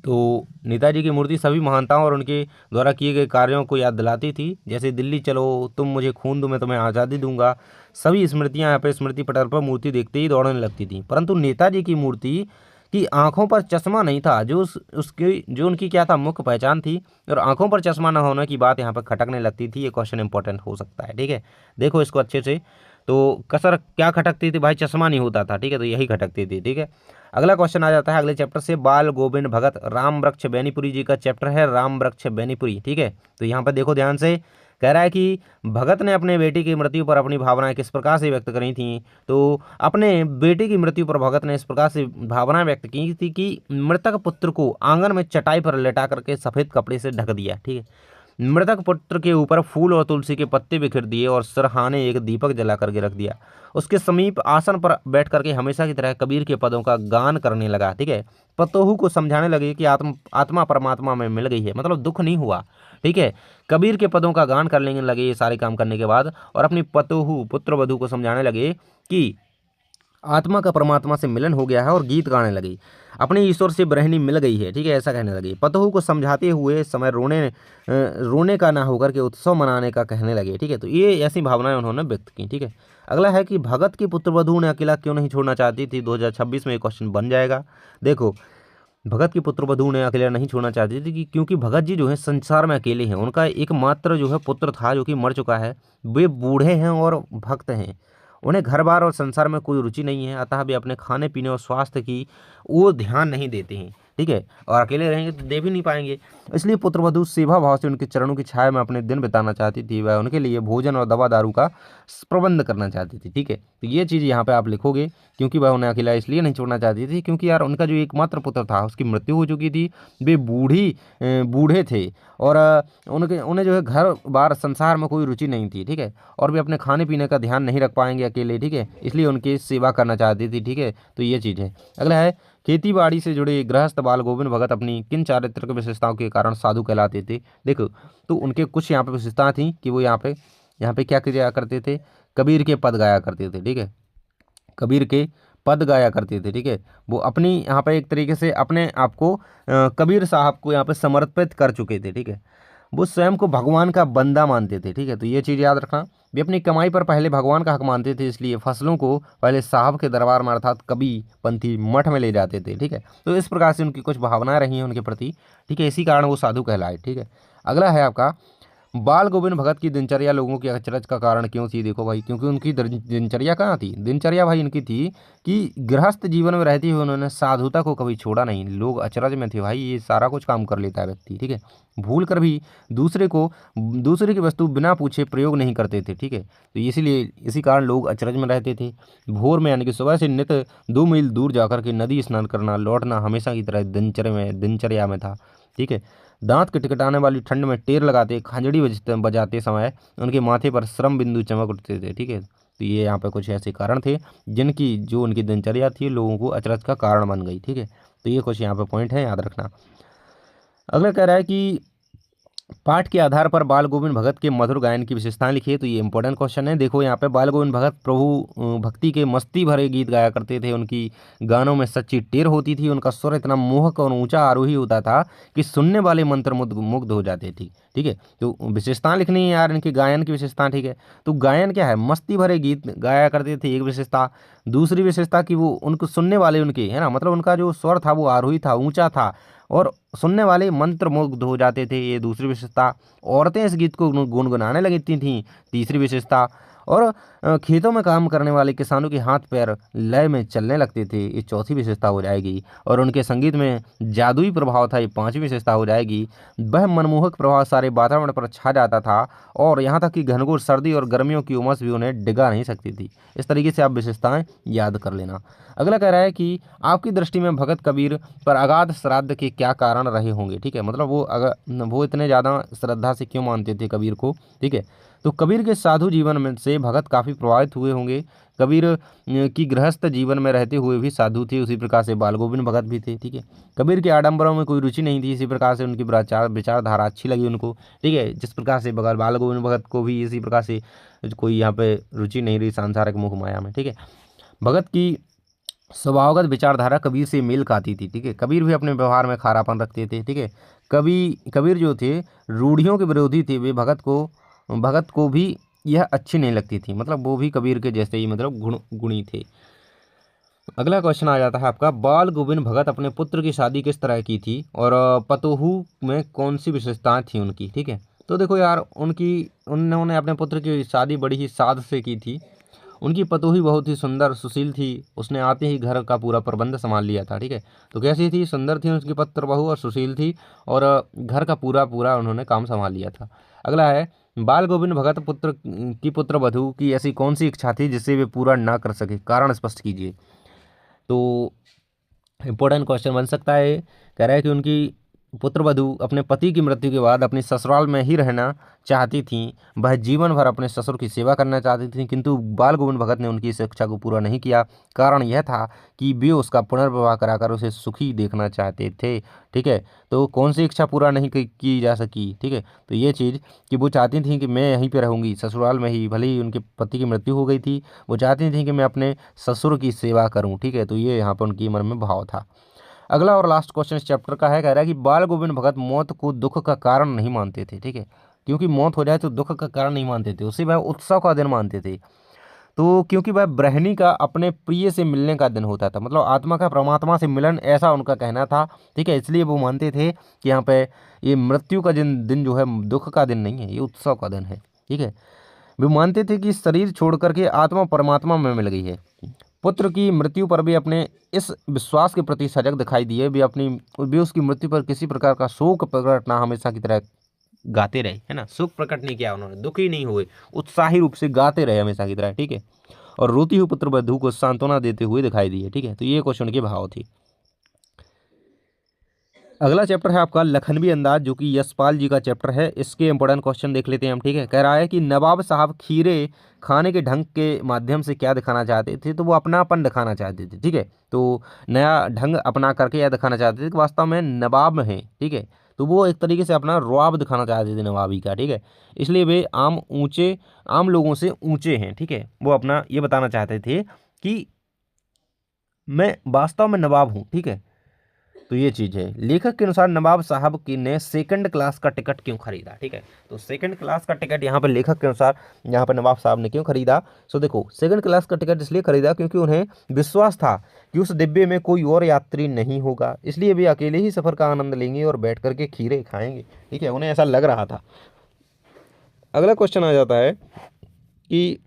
तो नेताजी की मूर्ति सभी महानताओं और उनके द्वारा किए गए कार्यों को याद दिलाती थी, जैसे दिल्ली चलो, तुम मुझे खून दो मैं तुम्हें आज़ादी दूंगा। सभी स्मृतियां यहाँ पे स्मृति पटल पर मूर्ति देखते ही दौड़ने लगती थी। परंतु नेताजी की मूर्ति की आंखों पर चश्मा नहीं था, जो उनकी क्या था, मुख्य पहचान थी। और आंखों पर चश्मा न होने की बात यहाँ पर खटकने लगती थी। ये क्वेश्चन इंपॉर्टेंट हो सकता है, ठीक है। देखो इसको अच्छे से। तो कसर क्या खटकती थी भाई, चश्मा नहीं होता था, ठीक है, तो यही खटकती थी, ठीक है। अगला क्वेश्चन आ जाता है अगले चैप्टर से, बाल गोविंद भगत, राम वृक्ष बेनीपुरी जी का चैप्टर है, राम वृक्ष बेनीपुरी, ठीक है। तो यहाँ पर देखो ध्यान से, कह रहा है कि भगत ने अपने बेटे की मृत्यु पर अपनी भावनाएं किस प्रकार से व्यक्त करी थी। तो अपने बेटे की मृत्यु पर भगत ने इस प्रकार से भावनाएं व्यक्त की थी कि मृतक पुत्र को आंगन में चटाई पर लेटा करके सफ़ेद कपड़े से ढक दिया, ठीक है। मृतक पुत्र के ऊपर फूल और तुलसी के पत्ते बिखेर दिए और सरहाने एक दीपक जला करके रख दिया। उसके समीप आसन पर बैठ करके हमेशा की तरह कबीर के पदों का गान करने लगा। ठीक है, पतोहू को समझाने लगे कि आत्मा परमात्मा में मिल गई है, मतलब दुख नहीं हुआ। ठीक है, कबीर के पदों का गान करने लगे ये सारे काम करने के बाद, और अपनी पतोहू पुत्र वधू को समझाने लगे कि आत्मा का परमात्मा से मिलन हो गया है, और गीत गाने लगी। अपने ईश्वर से ब्रहणी मिल गई है। ठीक है, ऐसा कहने लगे। पतहू को समझाते हुए समय रोने का ना होकर के उत्सव मनाने का कहने लगे। ठीक है, तो ये ऐसी भावनाएं उन्होंने व्यक्त की। ठीक है, अगला है कि भगत की पुत्र वधू ने अकेला क्यों नहीं छोड़ना चाहती थी। 2026 में ये क्वेश्चन बन जाएगा। देखो, भगत की पुत्र वधू ने अकेला नहीं छोड़ना चाहती थी क्योंकि भगत जी जो है संसार में अकेले हैं। उनका एकमात्र जो है पुत्र था जो कि मर चुका है। वे बूढ़े हैं और भक्त हैं। उन्हें घर बार और संसार में कोई रुचि नहीं है, अतः वे अपने खाने पीने और स्वास्थ्य की वो ध्यान नहीं देते हैं। ठीक है, और अकेले रहेंगे तो दे भी नहीं पाएंगे। इसलिए पुत्रवधू सेवा भाव से उनके चरणों की छाया में अपने दिन बिताना चाहती थी। वह उनके लिए भोजन और दवा दारू का प्रबंध करना चाहती थी। ठीक है, तो ये चीज़ यहाँ पे आप लिखोगे, क्योंकि वह उन्हें अकेला इसलिए नहीं छोड़ना चाहती थी क्योंकि यार उनका जो एकमात्र पुत्र था उसकी मृत्यु हो चुकी थी। वे बूढ़े थे, और उन्हें जो है घर बार संसार में कोई रुचि नहीं थी। ठीक है, और वे अपने खाने पीने का ध्यान नहीं रख पाएंगे अकेले। ठीक है, इसलिए उनकी सेवा करना चाहती थी। ठीक है, तो ये चीज़ है। अगला है, खेती बाड़ी से जुड़े गृहस्थ बाल गोविंद भगत अपनी किन चारित्रिक विशेषताओं के कारण साधु कहलाते थे। देखो, तो उनके कुछ यहाँ पे विशेषताएं थी कि वो यहाँ पे क्या किया करते थे, कबीर के पद गाया करते थे। ठीक है, कबीर के पद गाया करते थे। ठीक है, वो अपनी यहाँ पे एक तरीके से अपने आप को कबीर साहब को यहाँ पे समर्पित कर चुके थे। ठीक है, वो स्वयं को भगवान का बंदा मानते थे। ठीक है, तो ये चीज़ याद रखना। वे अपनी कमाई पर पहले भगवान का हक मानते थे, इसलिए फसलों को पहले साहब के दरबार में अर्थात कबी पंथी मठ में ले जाते थे। ठीक है, तो इस प्रकार से उनकी कुछ भावनाएं रही हैं उनके प्रति। ठीक है, इसी कारण वो साधु कहलाए। ठीक है, अगला है आपका, बाल गोविंद भगत की दिनचर्या लोगों की अचरज का कारण क्यों थी। देखो भाई, क्योंकि उनकी दिनचर्या कहाँ थी, दिनचर्या भाई इनकी थी कि गृहस्थ जीवन में रहते हुए उन्होंने साधुता को कभी छोड़ा नहीं। लोग अचरज में थे भाई, ये सारा कुछ काम कर लेता है व्यक्ति। ठीक है, भूल कर भी दूसरे की वस्तु बिना पूछे प्रयोग नहीं करते थे। ठीक है, तो इसीलिए इसी कारण लोग अचरज में रहते थे। भोर में यानी कि सुबह से नित्य 2 मील दूर जाकर के नदी स्नान करना लौटना हमेशा की तरह दिनचर्या में था। ठीक है, दांत किटकिटाने वाली ठंड में टेर लगाते खंजड़ी बजाते समय उनके माथे पर श्रम बिंदु चमक उठते थे। ठीक है, तो ये यहाँ पे कुछ ऐसे कारण थे जिनकी जो उनकी दिनचर्या थी लोगों को अचरज का कारण बन गई। ठीक है, तो ये कुछ यहाँ पे पॉइंट है, याद रखना। अगला कह रहा है कि पाठ के आधार पर बाल गोविंद भगत के मधुर गायन की विशेषताएं लिखिए। तो ये इंपॉर्टेंट क्वेश्चन है। देखो, यहाँ पे बाल गोविंद भगत प्रभु भक्ति के मस्ती भरे गीत गाया करते थे। उनकी गानों में सच्ची टेर होती थी। उनका स्वर इतना मोहक और ऊंचा आरोही होता था कि सुनने वाले मंत्र मुग्ध हो जाते थे। ठीक है, तो विशेषताएं लिखनी है यार इनके गायन की विशेषताएं। ठीक है, तो गायन क्या है, मस्ती भरे गीत गाया करते थे, एक विशेषता। दूसरी विशेषता कि वो उनको सुनने वाले उनके है ना, मतलब उनका जो स्वर था वो आरोही था, ऊंचा था, और सुनने वाले मंत्र मुग्ध हो जाते थे, ये दूसरी विशेषता। औरतें इस गीत को गुनगुनाने लगती थीं, तीसरी विशेषता। और खेतों में काम करने वाले किसानों के हाथ पैर लय में चलने लगते थे, ये चौथी विशेषता हो जाएगी। और उनके संगीत में जादुई प्रभाव था, ये पांचवी विशेषता हो जाएगी। वह मनमोहक प्रभाव सारे वातावरण पर छा जाता था, और यहाँ तक कि घनघोर सर्दी और गर्मियों की उमस भी उन्हें डिगा नहीं सकती थी। इस तरीके से आप विशेषताएं याद कर लेना। अगला कह रहा है कि आपकी दृष्टि में भगत कबीर पर अगाध श्राद्ध के क्या कारण रहे होंगे। ठीक है, मतलब वो इतने ज़्यादा श्रद्धा से क्यों मानते थे कबीर को। ठीक है, तो कबीर के साधु जीवन में से भगत काफ़ी प्रभावित हुए होंगे। कबीर की गृहस्थ जीवन में रहते हुए भी साधु थे, उसी प्रकार से बाल गोविंद भगत भी थे। ठीक है, कबीर के आडंबरों में कोई रुचि नहीं थी, इसी प्रकार से उनकी विचारधारा अच्छी लगी उनको। ठीक है, जिस प्रकार से बाल गोविंद भगत को भी इसी प्रकार से कोई यहाँ पे रुचि नहीं रही सांसारिक मोह माया में। ठीक है, भगत की स्वभावगत विचारधारा कबीर से मेल खाती थी। ठीक है, कबीर भी अपने व्यवहार में खारापन रखते थे। ठीक है, कबीर जो थे रूढ़ियों के विरोधी थे। वे भगत को भी यह अच्छी नहीं लगती थी, मतलब वो भी कबीर के जैसे ही मतलब गुणी थे। अगला क्वेश्चन आ जाता है आपका, बाल गोविंद भगत अपने पुत्र की शादी किस तरह की थी और पतोहू में कौन सी विशेषताएं थी उनकी। ठीक है, तो देखो यार उन्होंने अपने पुत्र की शादी बड़ी ही साध से की थी। उनकी पतोही बहुत ही सुंदर सुशील थी, उसने आते ही घर का पूरा प्रबंध संभाल लिया था। ठीक है, तो कैसी थी, सुंदर थी उसकी पत्र बहू और सुशील थी, और घर का पूरा पूरा उन्होंने काम संभाल लिया था। अगला है, बाल गोविंद भगत पुत्र वधू की ऐसी कौन सी इच्छा थी जिसे वे पूरा ना कर सके, कारण स्पष्ट कीजिए। तो इम्पोर्टेंट क्वेश्चन बन सकता है। कह रहा है कि उनकी पुत्रवधू अपने पति की मृत्यु के बाद अपनी ससुराल में ही रहना चाहती थीं। वह जीवन भर अपने ससुर की सेवा करना चाहती थीं, किंतु बाल गोविंद भगत ने उनकी इस इच्छा को पूरा नहीं किया। कारण यह था कि वे उसका पुनर्विवाह कराकर उसे सुखी देखना चाहते थे। ठीक है, तो कौन सी इच्छा पूरा नहीं की जा सकी? ठीक है, तो ये चीज़ कि वो चाहती थी कि मैं यहीं पे रहूँगी ससुराल में ही, भले ही उनके पति की मृत्यु हो गई थी, वो चाहती थी कि मैं अपने ससुर की सेवा करूँ। ठीक है, तो ये यहाँ पर उनकी मन में भाव था। अगला और लास्ट क्वेश्चन इस चैप्टर का है, कह रहा है कि बाल गोविंद भगत मौत को दुख का कारण नहीं मानते थे। ठीक है, क्योंकि मौत हो जाए तो दुख का कारण नहीं मानते थे, उसे वह उत्सव का दिन मानते थे। तो क्योंकि वह ब्रह्मणी का अपने प्रिय से मिलने का दिन होता था, मतलब आत्मा का परमात्मा से मिलन, ऐसा उनका कहना था। ठीक है, इसलिए वो मानते थे कि यहाँ पे ये मृत्यु का दिन जो है दुख का दिन नहीं है, ये उत्सव का दिन है। ठीक है, वे मानते थे कि शरीर छोड़ करके आत्मा परमात्मा में मिल गई है। पुत्र की मृत्यु पर भी अपने इस विश्वास के प्रति सजग दिखाई दिए। वे उसकी मृत्यु पर किसी प्रकार का शोक प्रकट ना हमेशा की तरह गाते रहे, है ना, शोक प्रकट नहीं किया उन्होंने, दुखी नहीं हुए, उत्साही रूप से गाते रहे हमेशा की तरह। ठीक है, और रोती हुई पुत्र वधू को सांत्वना देते हुए दिखाई दिए। ठीक है, तो ये क्वेश्चन के भाव थी। अगला चैप्टर है आपका लखनवी अंदाज, जो कि यशपाल जी का चैप्टर है। इसके इंपॉर्टेंट क्वेश्चन देख लेते हैं हम। ठीक है, कह रहा है कि नवाब साहब खीरे खाने के ढंग के माध्यम से क्या दिखाना चाहते थे? तो वो अपनापन दिखाना चाहते थे। ठीक है, तो नया ढंग अपना करके यह दिखाना चाहते थे कि वास्तव में नवाब हैं। ठीक है, तो वो एक तरीके से अपना रुआब दिखाना चाहते थे नवाबी का। ठीक है, इसलिए वे आम लोगों से ऊंचे हैं। ठीक है, वो अपना ये बताना चाहते थे कि मैं वास्तव में नवाब हूँ। ठीक है, तो ये चीज़ है। लेखक के अनुसार नवाब साहब की ने सेकंड क्लास का टिकट क्यों खरीदा? ठीक है, तो सेकंड क्लास का टिकट यहाँ पर लेखक के अनुसार यहाँ पर नवाब साहब ने क्यों खरीदा? सो देखो, सेकंड क्लास का टिकट इसलिए खरीदा क्योंकि उन्हें विश्वास था कि उस डिब्बे में कोई और यात्री नहीं होगा, इसलिए वे अकेले ही सफ़र का आनंद लेंगे और बैठ करके खीरे खाएंगे। ठीक है, उन्हें ऐसा लग रहा था। अगला क्वेश्चन आ जाता है कि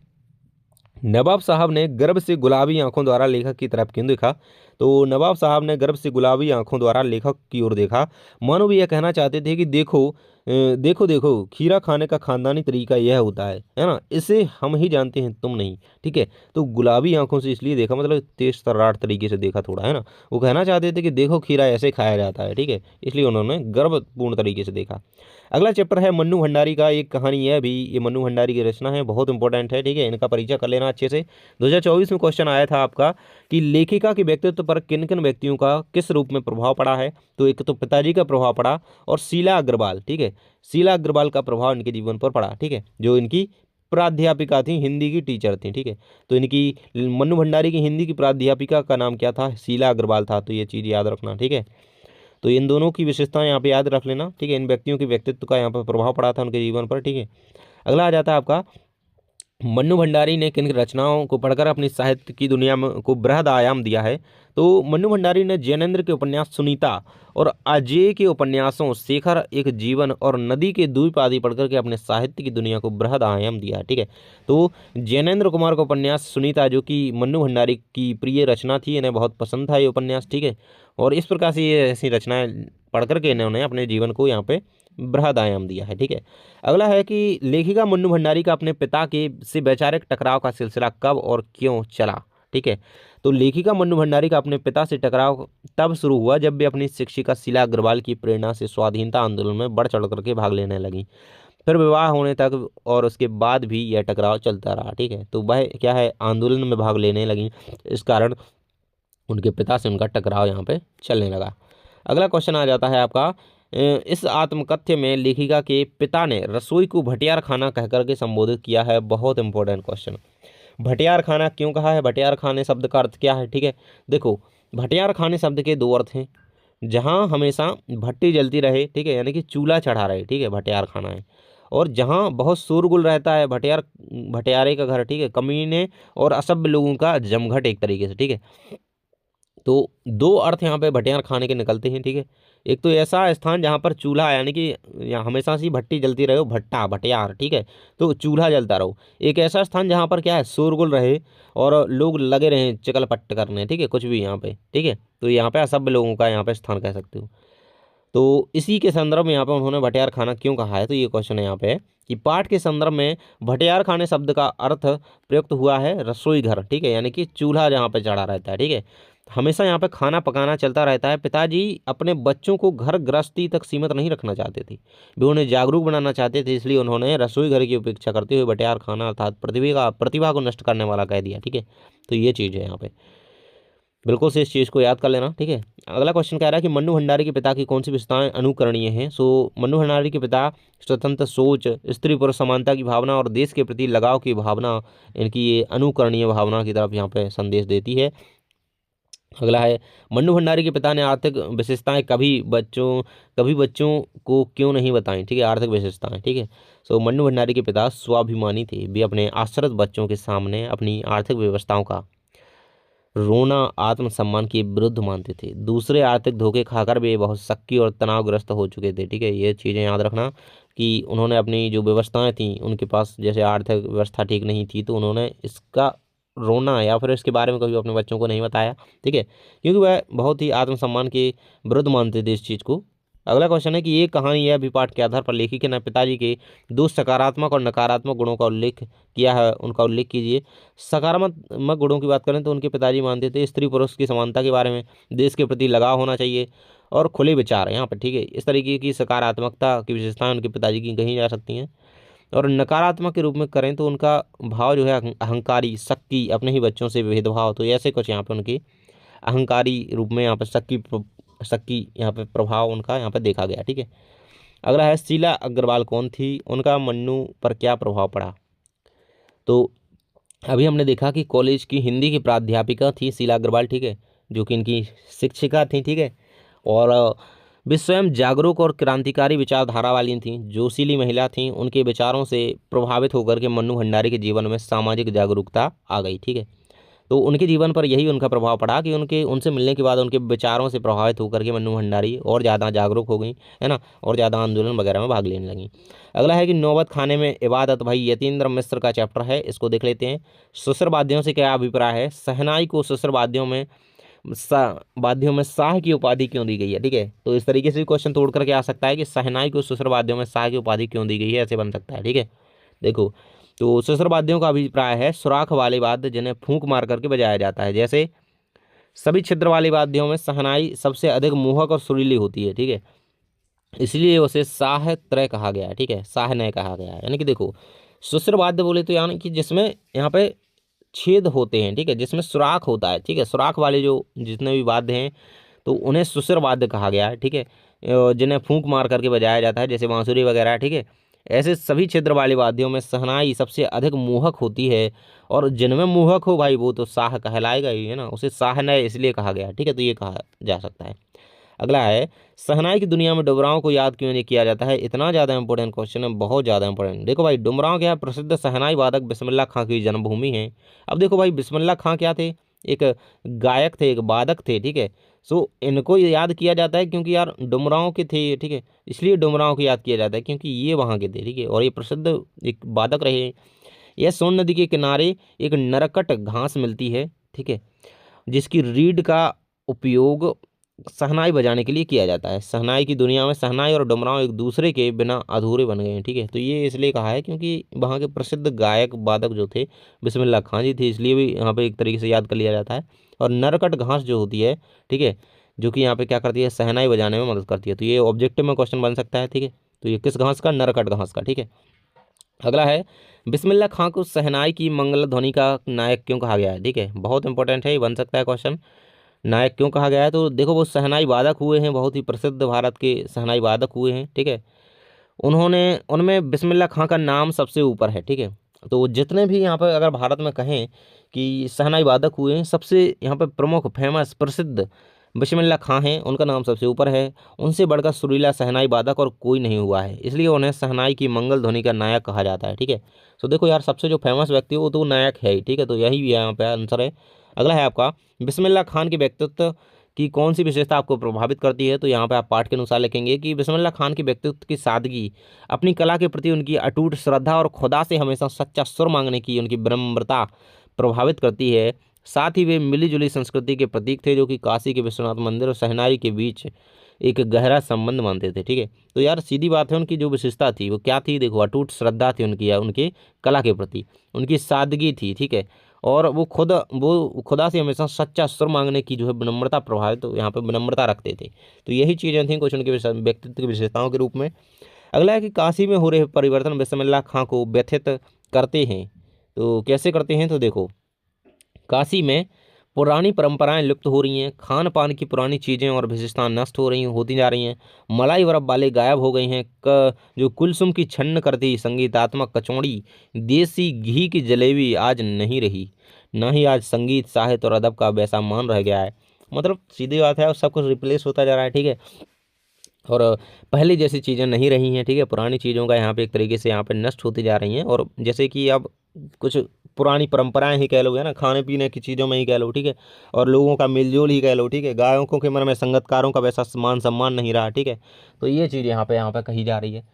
नवाब साहब ने गर्व से गुलाबी आंखों द्वारा लेखक की तरफ क्यों देखा? तो नवाब साहब ने गर्व से गुलाबी आंखों द्वारा लेखक की ओर देखा, मानो भी यह कहना चाहते थे कि देखो देखो देखो, खीरा खाने का खानदानी तरीका यह होता है ना, इसे हम ही जानते हैं, तुम नहीं। ठीक है, तो गुलाबी आंखों से इसलिए देखा, मतलब तेज तर्रार तरीके से देखा थोड़ा, है ना। वो कहना चाहते थे कि देखो खीरा ऐसे खाया जाता है। ठीक है, इसलिए उन्होंने गर्वपूर्ण तरीके से देखा। अगला चैप्टर है मन्नू भंडारी का, एक कहानी है भी, ये मन्नू भंडारी की रचना है, बहुत इंपॉर्टेंट है। ठीक है, इनका परिचय कर लेना अच्छे से। 2024 में क्वेश्चन आया था आपका कि लेखिका के व्यक्तित्व पर किन किन व्यक्तियों का किस रूप में प्रभाव पड़ा है? तो एक तो पिताजी का प्रभाव पड़ा, और शीला अग्रवाल। ठीक है, शीला अग्रवाल का प्रभाव इनके जीवन पर पड़ा। ठीक है, जो इनकी प्राध्यापिका थी, हिंदी की टीचर थी। ठीक है, तो इनकी मन्नू भंडारी की हिंदी की प्राध्यापिका का नाम क्या था? शीला अग्रवाल था। तो ये चीज़ याद रखना। ठीक है, तो इन दोनों की विशेषताएं यहाँ पे याद रख लेना। ठीक है, इन व्यक्तियों के व्यक्तित्व का यहाँ पर प्रभाव पड़ा था उनके जीवन पर। ठीक है, अगला आ जाता है आपका, मन्नू भंडारी ने किन रचनाओं को पढ़कर अपनी साहित्य की दुनिया में को बृहद आयाम दिया है? तो मन्नू भंडारी ने जैनेन्द्र के उपन्यास सुनीता और अजय के उपन्यासों शेखर एक जीवन और नदी के द्वीप आदि पढ़कर के अपने साहित्य की दुनिया को बृहद आयाम दिया है। ठीक है, तो जैनेन्द्र कुमार का उपन्यास सुनीता, जो कि मन्नू भंडारी की प्रिय रचना थी, इन्हें बहुत पसंद था ये उपन्यास। ठीक है, और इस प्रकार से ये ऐसी रचनाएं पढ़ करके इन्होंने अपने जीवन को यहाँ पे बृहद आयाम दिया है। ठीक है, अगला है कि लेखिका मन्नू भंडारी का अपने पिता के से वैचारिक टकराव का सिलसिला कब और क्यों चला? ठीक है, तो लेखिका मन्नू भंडारी का अपने पिता से टकराव तब शुरू हुआ जब वे अपनी शिक्षिका शीला अग्रवाल की प्रेरणा से स्वाधीनता आंदोलन में बढ़ चढ़ करके भाग लेने लगी। फिर विवाह होने तक और उसके बाद भी यह टकराव चलता रहा। ठीक है, तो वह क्या है, आंदोलन में भाग लेने लगी, इस कारण उनके पिता से उनका टकराव यहाँ पे चलने लगा। अगला क्वेश्चन आ जाता है आपका, इस आत्मकथ्य में लेखिका के पिता ने रसोई को भटियार खाना कहकर के संबोधित किया है। बहुत इंपॉर्टेंट क्वेश्चन। भटियार खाना क्यों कहा है? भटियार खाने शब्द का अर्थ क्या है? ठीक है, देखो, भटियार खाने शब्द के दो अर्थ हैं। जहाँ हमेशा भट्टी जलती रहे, ठीक है, यानी कि चूल्हा चढ़ा रहे, ठीक है, भटियार खाना है। और जहाँ बहुत शोरगुल रहता है, भटियारे का घर, ठीक है, कमीने और असभ्य लोगों का जमघट एक तरीके से। ठीक है, तो दो अर्थ यहाँ पे भटियार खाने के निकलते हैं। ठीक है, एक तो ऐसा स्थान जहाँ पर चूल्हा, यानी कि यहाँ हमेशा से भट्टी जलती रहे हो, भट्टा भटियार, ठीक है, तो चूल्हा जलता रहो। एक ऐसा स्थान जहाँ पर क्या है, शोरगुल रहे और लोग लगे रहे चकल पट्ट करने, ठीक है, कुछ भी यहाँ पे। ठीक है, तो यहाँ पे असभ्य लोगों का यहाँ पे स्थान कह सकते हो। तो इसी के संदर्भ में यहाँ पे उन्होंने भटियार खाना क्यों कहा है? तो ये क्वेश्चन है यहाँ पे कि पाठ के संदर्भ में भटियार खाने शब्द का अर्थ प्रयुक्त हुआ है रसोई घर, ठीक है, यानी कि चूल्हा जहाँ पे चढ़ा रहता है, ठीक है। हमेशा यहाँ पे खाना पकाना चलता रहता है। पिताजी अपने बच्चों को घर गृहस्थी तक सीमित नहीं रखना चाहते थे, वे उन्हें जागरूक बनाना चाहते थे, इसलिए उन्होंने रसोई घर की उपेक्षा करते हुए भटियार खाना अर्थात प्रतिभा को नष्ट करने वाला कह दिया, ठीक है। तो ये चीज़ है यहाँ पे, बिल्कुल से इस चीज़ को याद कर लेना, ठीक है। अगला क्वेश्चन कह रहा है कि मन्नू भंडारी के पिता की कौन सी विशेषताएं अनुकरणीय हैं। सो मन्नू भंडारी के पिता स्वतंत्र सोच, स्त्री पुरुष समानता की भावना और देश के प्रति लगाव की भावना, इनकी ये अनुकरणीय भावना की तरफ यहाँ पे संदेश देती है। अगला है मन्नू भंडारी के पिता ने आर्थिक विशेषताएं कभी बच्चों को क्यों नहीं बताई, ठीक है, आर्थिक विशेषताएं, ठीक है। सो मन्नू भंडारी के पिता स्वाभिमानी थे, वे अपने आश्रित बच्चों के सामने अपनी आर्थिक व्यवस्थाओं का रोना आत्मसम्मान के विरुद्ध मानते थे। दूसरे आर्थिक धोखे खाकर वे बहुत शक्की और तनावग्रस्त हो चुके थे, ठीक है। ये चीज़ें याद रखना कि उन्होंने अपनी जो व्यवस्थाएं थी उनके पास जैसे आर्थिक व्यवस्था ठीक नहीं थी, तो उन्होंने इसका रोना या फिर इसके बारे में कभी अपने बच्चों को नहीं बताया, ठीक है, क्योंकि वह बहुत ही आत्मसम्मान के विरुद्ध मानते थे इस चीज़ को। अगला क्वेश्चन है कि ये कहानी या विपाठ के आधार पर लेखिका ने पिताजी के दो सकारात्मक और नकारात्मक गुणों का उल्लेख किया है, उनका उल्लेख कीजिए। सकारात्मक गुणों की बात करें तो उनके पिताजी मानते थे स्त्री पुरुष की समानता के बारे में, देश के प्रति लगाव होना चाहिए और खुले विचार यहाँ पर, ठीक है। इस तरीके की सकारात्मकता की विशेषताएं उनके पिताजी की कही जा सकती हैं। और नकारात्मक के रूप में करें तो उनका भाव जो है अहंकारी, शक्की, अपने ही बच्चों से भेदभाव, तो ऐसे कुछ यहाँ पे उनकी अहंकारी रूप में यहाँ पर शक्की यहाँ पे प्रभाव उनका यहाँ पे देखा गया, ठीक है। अगला है शीला अग्रवाल कौन थी, उनका मन्नू पर क्या प्रभाव पड़ा। तो अभी हमने देखा कि कॉलेज की हिंदी की प्राध्यापिका थी शीला अग्रवाल, ठीक है, जो कि इनकी शिक्षिका थी, ठीक है। और वे स्वयं जागरूक और क्रांतिकारी विचारधारा वाली थीं, जोशीली महिला थीं। उनके विचारों से प्रभावित होकर के मन्नू भंडारी के जीवन में सामाजिक जागरूकता आ गई, ठीक है। तो उनके जीवन पर यही उनका प्रभाव पड़ा कि उनसे मिलने के बाद उनके विचारों से प्रभावित होकर के मन्नू भंडारी और ज़्यादा जागरूक हो गई, है ना, और ज़्यादा आंदोलन वगैरह में भाग लेने लगी। अगला है कि नौबत खाने में इबादत, भाई यतीन्द्र मिश्र का चैप्टर है, इसको देख लेते हैं। सुसर वाद्यों से क्या अभिप्राय है। शहनाई को सुसर वाद्यों में शाह की उपाधि क्यों दी गई है, ठीक है। तो इस तरीके से क्वेश्चन तोड़ करके आ सकता है कि शहनाई को सुसर वाद्यों में शाह की उपाधि क्यों दी गई है, ऐसे बन सकता है, ठीक है। देखो, तो सुसर वाद्यों का अभिप्राय है सुराख वाले वाद्य जिन्हें फूंक मार करके बजाया जाता है। जैसे सभी छिद्र वाले वाद्यों में शहनाई सबसे अधिक मोहक और सुरीली होती है, ठीक है, इसलिए उसे शाह त्रय कहा गया है, ठीक है, शाह नय कहा गया है। यानी कि देखो, सुसर वाद्य बोले तो यानी कि जिसमें यहाँ पे छेद होते हैं, ठीक है, जिसमें सुराख होता है, ठीक है, सुराख वाले जो जितने भी वाद्य हैं तो उन्हें सुसर वाद्य कहा गया है, ठीक है, जिन्हें फूंक मार करके बजाया जाता है जैसे बांसुरी वगैरह, ठीक है। ऐसे सभी छिद्र वाले वाद्यों में शहनाई सबसे अधिक मोहक होती है, और जिनमें मोहक हो भाई वो तो शाह कहलाएगा ही, है ना, उसे शाहनय इसलिए कहा गया है, ठीक है। तो ये कहा जा सकता है। अगला है शहनाई की दुनिया में डुमरांव को याद क्यों नहीं किया जाता है। इतना ज़्यादा इंपॉर्टेंट क्वेश्चन है, बहुत ज़्यादा इंपॉर्टेंट। देखो भाई, डुमरांव क्या है, प्रसिद्ध शहनाई वादक बिस्मिल्लाह खां की जन्मभूमि है। अब देखो भाई, बिस्मिल्लाह खां क्या थे, एक गायक थे, एक वादक थे, ठीक है। सो इनको याद किया जाता है क्योंकि यार डुमरांव के थे, ठीक है, इसलिए डुमरांव को याद किया जाता है क्योंकि ये वहाँ के थे, ठीक है, और ये प्रसिद्ध एक वादक रहे। यह सोन नदी के किनारे एक नरकट घास मिलती है, ठीक है, जिसकी रीढ़ का उपयोग शहनाई बजाने के लिए किया जाता है। शहनाई की दुनिया में शहनाई और डुमरांव एक दूसरे के बिना अधूरे बन गए हैं, ठीक है। तो ये इसलिए कहा है क्योंकि वहाँ के प्रसिद्ध गायक वादक जो थे बिस्मिल्लाह खां जी थे, इसलिए भी यहाँ पे एक तरीके से याद कर लिया जाता है। और नरकट घास जो होती है, ठीक है, जो कि यहाँ पे क्या करती है, शहनाई बजाने में मदद करती है। तो ये ऑब्जेक्टिव में क्वेश्चन बन सकता है, ठीक है। तो ये किस घास का, नरकट घास का, ठीक है। अगला है बिस्मिल्लाह खां को शहनाई की मंगल ध्वनि का नायक क्यों कहा गया है, ठीक है, बहुत इंपॉर्टेंट है, ये बन सकता है क्वेश्चन। नायक क्यों कहा गया है, तो देखो वो शहनाई वादक हुए हैं, बहुत ही प्रसिद्ध भारत के शहनाई वादक हुए हैं, ठीक है। उन्होंने उनमें बिस्मिल्लाह खां का नाम सबसे ऊपर है, ठीक है। तो जितने भी यहाँ पर अगर भारत में कहें कि शहनाई वादक हुए हैं, सबसे यहाँ पर प्रमुख फेमस प्रसिद्ध बिस्मिल्लाह खां हैं, उनका नाम सबसे ऊपर है। उनसे बढ़कर सुरीला शहनाई वादक और कोई नहीं हुआ है, इसलिए उन्हें शहनाई की मंगल ध्वनि का नायक कहा जाता है, ठीक है। तो देखो यार, सबसे जो फेमस व्यक्ति है वो तो नायक है ही, ठीक है। तो यही यहाँ पे आंसर है। अगला है आपका, बिस्मिल्लाह खान के व्यक्तित्व की कौन सी विशेषता आपको प्रभावित करती है। तो यहाँ पे आप पाठ के अनुसार लिखेंगे कि बिस्मिल्लाह खान के व्यक्तित्व की सादगी, अपनी कला के प्रति उनकी अटूट श्रद्धा और खुदा से हमेशा सच्चा सुर मांगने की उनकी विनम्रता प्रभावित करती है। साथ ही वे मिली-जुली संस्कृति के प्रतीक थे, जो कि काशी के विश्वनाथ मंदिर और शहनाई के बीच एक गहरा संबंध मानते थे। ठीक है, तो यार सीधी बात है, उनकी जो विशेषता थी वो क्या थी? देखो, अटूट श्रद्धा थी उनकी, या उनके कला के प्रति उनकी सादगी थी। ठीक है, और वो खुदा से हमेशा सच्चा सुर मांगने की जो है विनम्रता प्रभावित, तो यहाँ पे विनम्रता रखते थे। तो यही चीज़ें थी कुछ उनके व्यक्तित्व की विशेषताओं के रूप में। अगला है कि काशी में हो रहे परिवर्तन बिस्मिल्लाह खां को व्यथित करते हैं। तो कैसे करते हैं? तो देखो, काशी में पुरानी परंपराएं लुप्त हो रही हैं, खान पान की पुरानी चीज़ें और विशेषताएं नष्ट हो रही होती जा रही हैं, मलाई बर्फ वाले गायब हो गई हैं, जो कुलसुम की छन्न करती संगीतात्मक कचौड़ी, देसी घी की जलेबी आज नहीं रही, ना ही आज संगीत, साहित्य और अदब का वैसा मान रह गया है। मतलब सीधी बात है, सब कुछ रिप्लेस होता जा रहा है। ठीक है, और पहले जैसी चीज़ें नहीं रही हैं। ठीक है, पुरानी चीज़ों का यहाँ पे एक तरीके से यहाँ पे नष्ट होती जा रही हैं, और जैसे कि अब कुछ पुरानी परंपराएं ही कह लो, है ना, खाने पीने की चीज़ों में ही कह लो। ठीक है, और लोगों का मिलजुल ही कह लो। ठीक है, गायकों के मन में संगीतकारों का वैसा मान सम्मान नहीं रहा। ठीक है, तो ये चीज़ यहाँ पे कही जा रही है।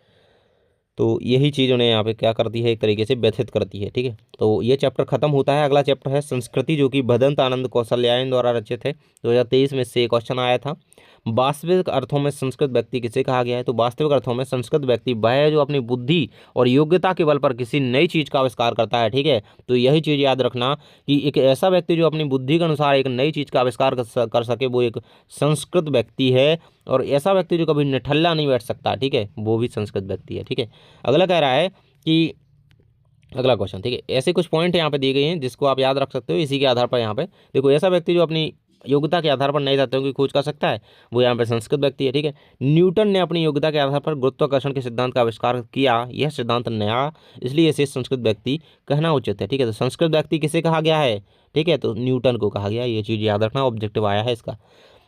तो यही चीज़ उन्हें यहाँ पे क्या करती है, एक तरीके से व्यथित करती है। ठीक है, तो ये चैप्टर खत्म होता है। अगला चैप्टर है संस्कृति, जो कि भदंत आनंद कौशल्यायन द्वारा रचित है। 2023 में से क्वेश्चन आया था। वास्तविक अर्थों में संस्कृत व्यक्ति किसे कहा गया है? तो वास्तविक अर्थों में संस्कृत व्यक्ति वह है जो अपनी बुद्धि और योग्यता के बल पर किसी नई चीज़ का आविष्कार करता है। ठीक है, तो यही चीज़ याद रखना कि एक ऐसा व्यक्ति जो अपनी बुद्धि के अनुसार एक नई चीज़ का आविष्कार कर सके, वो एक संस्कृत व्यक्ति है। और ऐसा व्यक्ति जो कभी निठल्ला नहीं बैठ सकता, ठीक है, वो भी संस्कृत व्यक्ति है। ठीक है, अगला कह रहा है कि अगला क्वेश्चन, ठीक है, ऐसे कुछ पॉइंट यहाँ पे दिए गए हैं जिसको आप याद रख सकते हो। इसी के आधार पर यहाँ पे देखो, ऐसा व्यक्ति जो अपनी योग्यता के आधार पर नए तथ्यों की खोज कर सकता है, वो यहाँ पे संस्कृत व्यक्ति है। ठीक है, न्यूटन ने अपनी योग्यता के आधार पर गुरुत्वाकर्षण के सिद्धांत का आविष्कार किया, यह सिद्धांत नया, इसलिए इसे संस्कृत व्यक्ति कहना उचित है। ठीक है, तो संस्कृत व्यक्ति किसे कहा गया है? ठीक है, तो न्यूटन को कहा गया। ये चीज़ याद रखना, ऑब्जेक्टिव आया है इसका।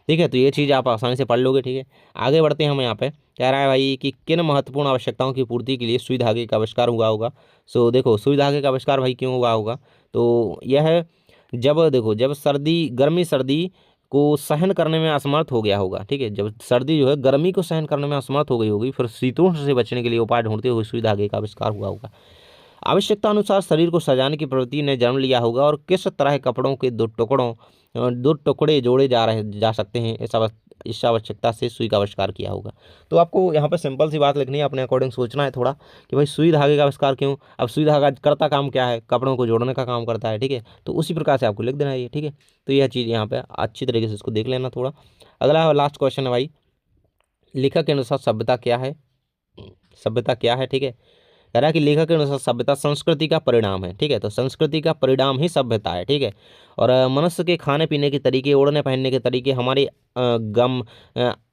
ठीक है, तो ये चीज़ आप आसानी से पढ़ लोगे। ठीक है, आगे बढ़ते हैं हम। यहाँ पे कह रहा है भाई कि किन महत्वपूर्ण आवश्यकताओं की पूर्ति के लिए सुई धागे का आविष्कार हुआ होगा। सो देखो, सुई धागे का आविष्कार भाई क्यों हुआ होगा? तो यह है, जब गर्मी सर्दी को सहन करने में असमर्थ हो गया होगा। ठीक है, जब सर्दी जो है गर्मी को सहन करने में असमर्थ हो गई होगी, फिर शीतोष्ण से बचने के लिए उपाय ढूंढते हुए सुई धागे का आविष्कार हुआ होगा। आवश्यकता अनुसार शरीर को सजाने की प्रवृत्ति ने जन्म लिया होगा, और किस तरह कपड़ों के दो टुकड़े जोड़े जा सकते हैं, इस आवश्यकता से सुई का आविष्कार किया होगा। तो आपको यहाँ पे सिंपल सी बात लिखनी है, अपने अकॉर्डिंग सोचना है थोड़ा कि भाई सुई धागे का आविष्कार क्यों। अब सुई धागा करता काम क्या है? कपड़ों को जोड़ने का काम करता है। ठीक है, तो उसी प्रकार से आपको लिख देना है ये। ठीक है, तो यह चीज़ यहाँ पे अच्छी तरीके से इसको देख लेना थोड़ा। अगला लास्ट क्वेश्चन है भाई, लेखक के अनुसार सभ्यता क्या है? सभ्यता क्या है? ठीक है, कह रहा है कि लेखक के अनुसार सभ्यता संस्कृति का परिणाम है। ठीक है, तो संस्कृति का परिणाम ही सभ्यता है। ठीक है, और मनुष्य के खाने पीने के तरीके, ओढ़ने पहनने के तरीके, हमारे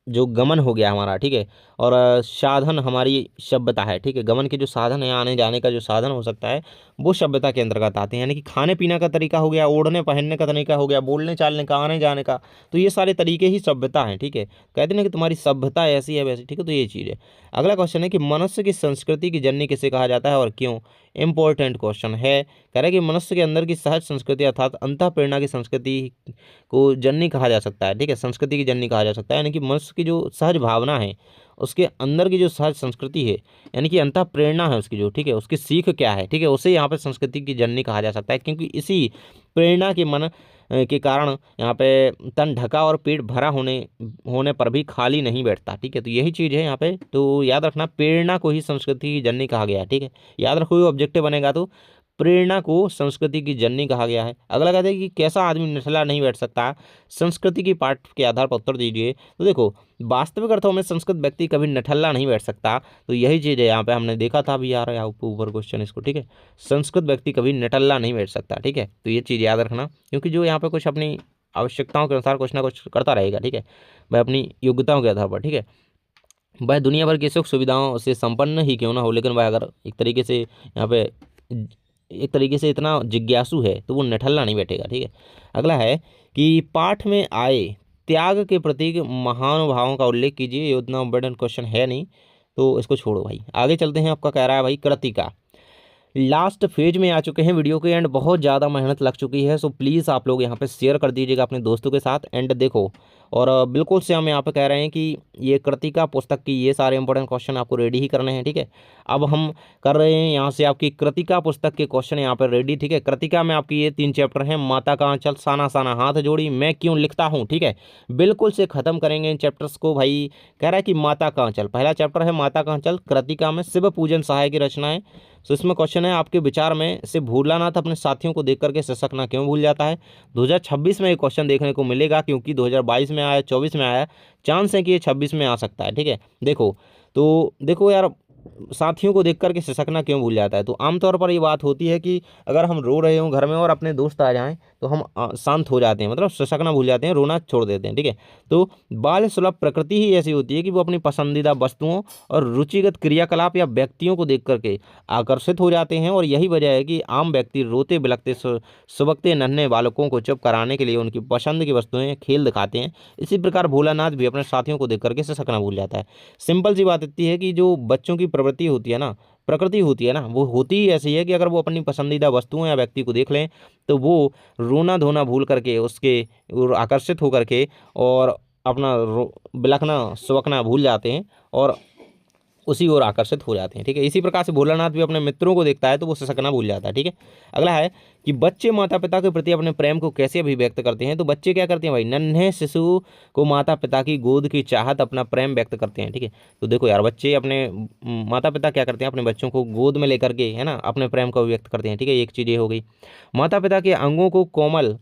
जो गमन हो गया हमारा। ठीक है, और साधन हमारी सभ्यता है। ठीक है, गमन के जो साधन है, आने जाने का जो साधन हो सकता है, वो सभ्यता के अंतर्गत आते हैं। यानी कि खाने पीने का तरीका हो गया, ओढ़ने पहनने का तरीका हो गया, बोलने चालने का, आने जाने का, तो ये सारे तरीके ही सभ्यता हैं। ठीक है, कहते हैं कि तुम्हारी सभ्यता ऐसी है वैसी। ठीक है, तो ये चीज़ है। अगला क्वेश्चन है कि मनुष्य की संस्कृति की जननी किसे कहा जाता है और क्यों? इंपॉर्टेंट क्वेश्चन है। कह रहा है कि मनुष्य के अंदर की सहज संस्कृति अर्थात अंतः प्रेरणा की संस्कृति को जननी कहा जा सकता है। ठीक है, संस्कृति की जननी कहा जा सकता है, यानी कि मनुष्य की जो सहज भावना है, उसके अंदर की जो सहज संस्कृति है, यानी कि अंतः प्रेरणा है उसकी जो, ठीक है, उसकी सीख क्या है, ठीक है, उसे यहाँ पे संस्कृति की जननी कहा जा सकता है, क्योंकि इसी प्रेरणा के मन के कारण यहाँ पे तन ढका और पेट भरा होने पर भी खाली नहीं बैठता। ठीक है, तो यही चीज़ है यहाँ पे। तो याद रखना, प्रेरणा को ही संस्कृति की जननी कहा गया है। ठीक है, याद रखो, ऑब्जेक्टिव बनेगा तो प्रेरणा को संस्कृति की जननी कहा गया है। अगला कहते हैं कि कैसा आदमी निठल्ला नहीं बैठ सकता, संस्कृति की पाठ के आधार पर उत्तर दीजिए। तो देखो, वास्तविक अर्थों में संस्कृत व्यक्ति कभी निठल्ला नहीं बैठ सकता, तो यही चीज़ है यहाँ पे हमने देखा था अभी, यार यहाँ ऊपर क्वेश्चन इसको। ठीक है, संस्कृत व्यक्ति कभी निठल्ला नहीं बैठ सकता। ठीक है, तो ये चीज़ याद रखना, क्योंकि जो यहाँ पे कुछ अपनी आवश्यकताओं के अनुसार कुछ ना कुछ करता रहेगा। ठीक है, वह अपनी योग्यताओं के आधार पर। ठीक है, वह दुनिया भर की सुख सुविधाओं से संपन्न ही क्यों ना हो, लेकिन वह अगर एक तरीके से यहाँ पे इतना जिज्ञासु है तो वो निठल्ला नहीं बैठेगा। ठीक है, अगला है कि पाठ में आए त्याग के प्रतीक महानुभावों का उल्लेख कीजिए। ये उतना इम्पोर्टेंट क्वेश्चन है नहीं, तो इसको छोड़ो भाई, आगे चलते हैं। आपका कह रहा है भाई कृतिका, लास्ट फेज में आ चुके हैं वीडियो के एंड, बहुत ज़्यादा मेहनत लग चुकी है, सो प्लीज़ आप लोग यहाँ पे शेयर कर दीजिएगा अपने दोस्तों के साथ। एंड देखो, और बिल्कुल से हम यहाँ पे कह रहे हैं कि ये कृतिका पुस्तक की ये सारे इंपॉर्टेंट क्वेश्चन आपको रेडी ही करने हैं, ठीक है। अब हम कर रहे हैं यहाँ से आपकी कृतिका पुस्तक के क्वेश्चन यहाँ पर रेडी, ठीक है। कृतिका में आपकी ये 3 चैप्टर हैं, माता का आंचल, साना साना हाथ जोड़ी, मैं क्यों लिखता हूँ, ठीक है। बिल्कुल से खत्म करेंगे इन चैप्टर्स को भाई। कह रहा है कि माता का आंचल, पहला चैप्टर है माता का आंचल कृतिका में, शिव पूजन सहाय की रचना है। तो इसमें क्वेश्चन है, आपके विचार में से भोलानाथ अपने साथियों को देख करके सिसकना क्यों भूल जाता है। 2026 में ये क्वेश्चन देखने को मिलेगा, क्योंकि 2022 में आया, 24 में आया, चांस है कि ये 26 में आ सकता है, ठीक है। देखो तो देखो यार, साथियों को देख करके सिसकना क्यों भूल जाता है। तो आमतौर पर ये बात होती है कि अगर हम रो रहे हों घर में और अपने दोस्त आ जाएं तो हम शांत हो जाते हैं, मतलब सिसकना भूल जाते हैं, रोना छोड़ देते हैं, ठीक है। तो बाल सुलभ प्रकृति ही ऐसी होती है कि वो अपनी पसंदीदा वस्तुओं और रुचिगत क्रियाकलाप या व्यक्तियों को देख करके आकर्षित हो जाते हैं, और यही वजह है कि आम व्यक्ति रोते बिलखते सुबकते नन्हे बालकों को चुप कराने के लिए उनकी पसंद की वस्तुएं खेल दिखाते हैं। इसी प्रकार भोलानाथ भी अपने साथियों को देख करके सिसकना भूल जाता है। सिंपल सी बात इतनी है कि जो बच्चों की प्रवृत्ति होती है ना, प्रकृति होती है ना, वो होती ही ऐसी है कि अगर वो अपनी पसंदीदा वस्तुओं या व्यक्ति को देख लें तो वो रोना धोना भूल करके उसके और आकर्षित होकर के और अपना बिलखना सुबकना भूल जाते हैं और उसी ओर आकर्षित हो जाते हैं, ठीक है। इसी प्रकार से भोलानाथ भी अपने मित्रों को देखता है तो वो सिसकना भूल जाता है, ठीक है। अगला है कि बच्चे माता पिता के प्रति अपने प्रेम को कैसे अभिव्यक्त करते हैं। तो बच्चे क्या करते हैं भाई, नन्हे शिशु को माता पिता की गोद की चाहत अपना प्रेम व्यक्त करते हैं, ठीक है। तो देखो यार, बच्चे अपने माता पिता क्या करते हैं, अपने बच्चों को गोद में लेकर के, है ना, अपने प्रेम को अभिव्यक्त करते हैं, ठीक है। एक चीज़ ये हो गई। माता पिता के अंगों को कोमल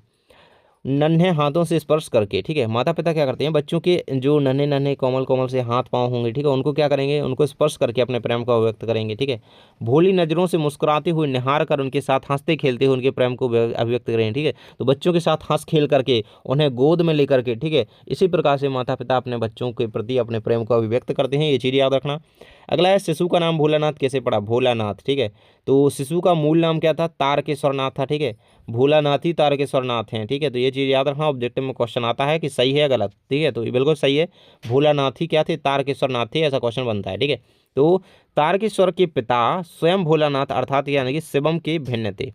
नन्हे हाथों से स्पर्श करके, ठीक है। माता पिता क्या करते हैं, बच्चों के जो नन्हे नन्हे कोमल कोमल से हाथ पांव होंगे, ठीक है, उनको क्या करेंगे, उनको स्पर्श करके अपने प्रेम को व्यक्त करेंगे, ठीक है। भोली नज़रों से मुस्कुराते हुए निहार कर उनके साथ हंसते खेलते हुए उनके प्रेम को अभिव्यक्त करेंगे, ठीक है। तो बच्चों के साथ हंस खेल करके उन्हें गोद में लेकर के, ठीक है, इसी प्रकार से माता पिता अपने बच्चों के प्रति अपने प्रेम को अभिव्यक्त करते हैं, ये चीज़ याद रखना। अगला है, शिशु का नाम भोलानाथ कैसे पड़ा, भोलानाथ, ठीक है। तो शिशु का मूल नाम क्या था, तारकेश्वरनाथ था, ठीक है। भोलानाथ ही तारकेश्वरनाथ हैं, ठीक है। तो ये चीज़ याद रखना, ऑब्जेक्टिव में क्वेश्चन आता है कि सही है गलत, ठीक है। तो ये बिल्कुल सही है, भोलानाथ ही क्या थे, तारकेश्वरनाथ थे, ऐसा क्वेश्चन बनता है, ठीक है। तो तारकेश्वर के पिता स्वयं भोलानाथ अर्थात यानी कि शिवम के भिन्न थे।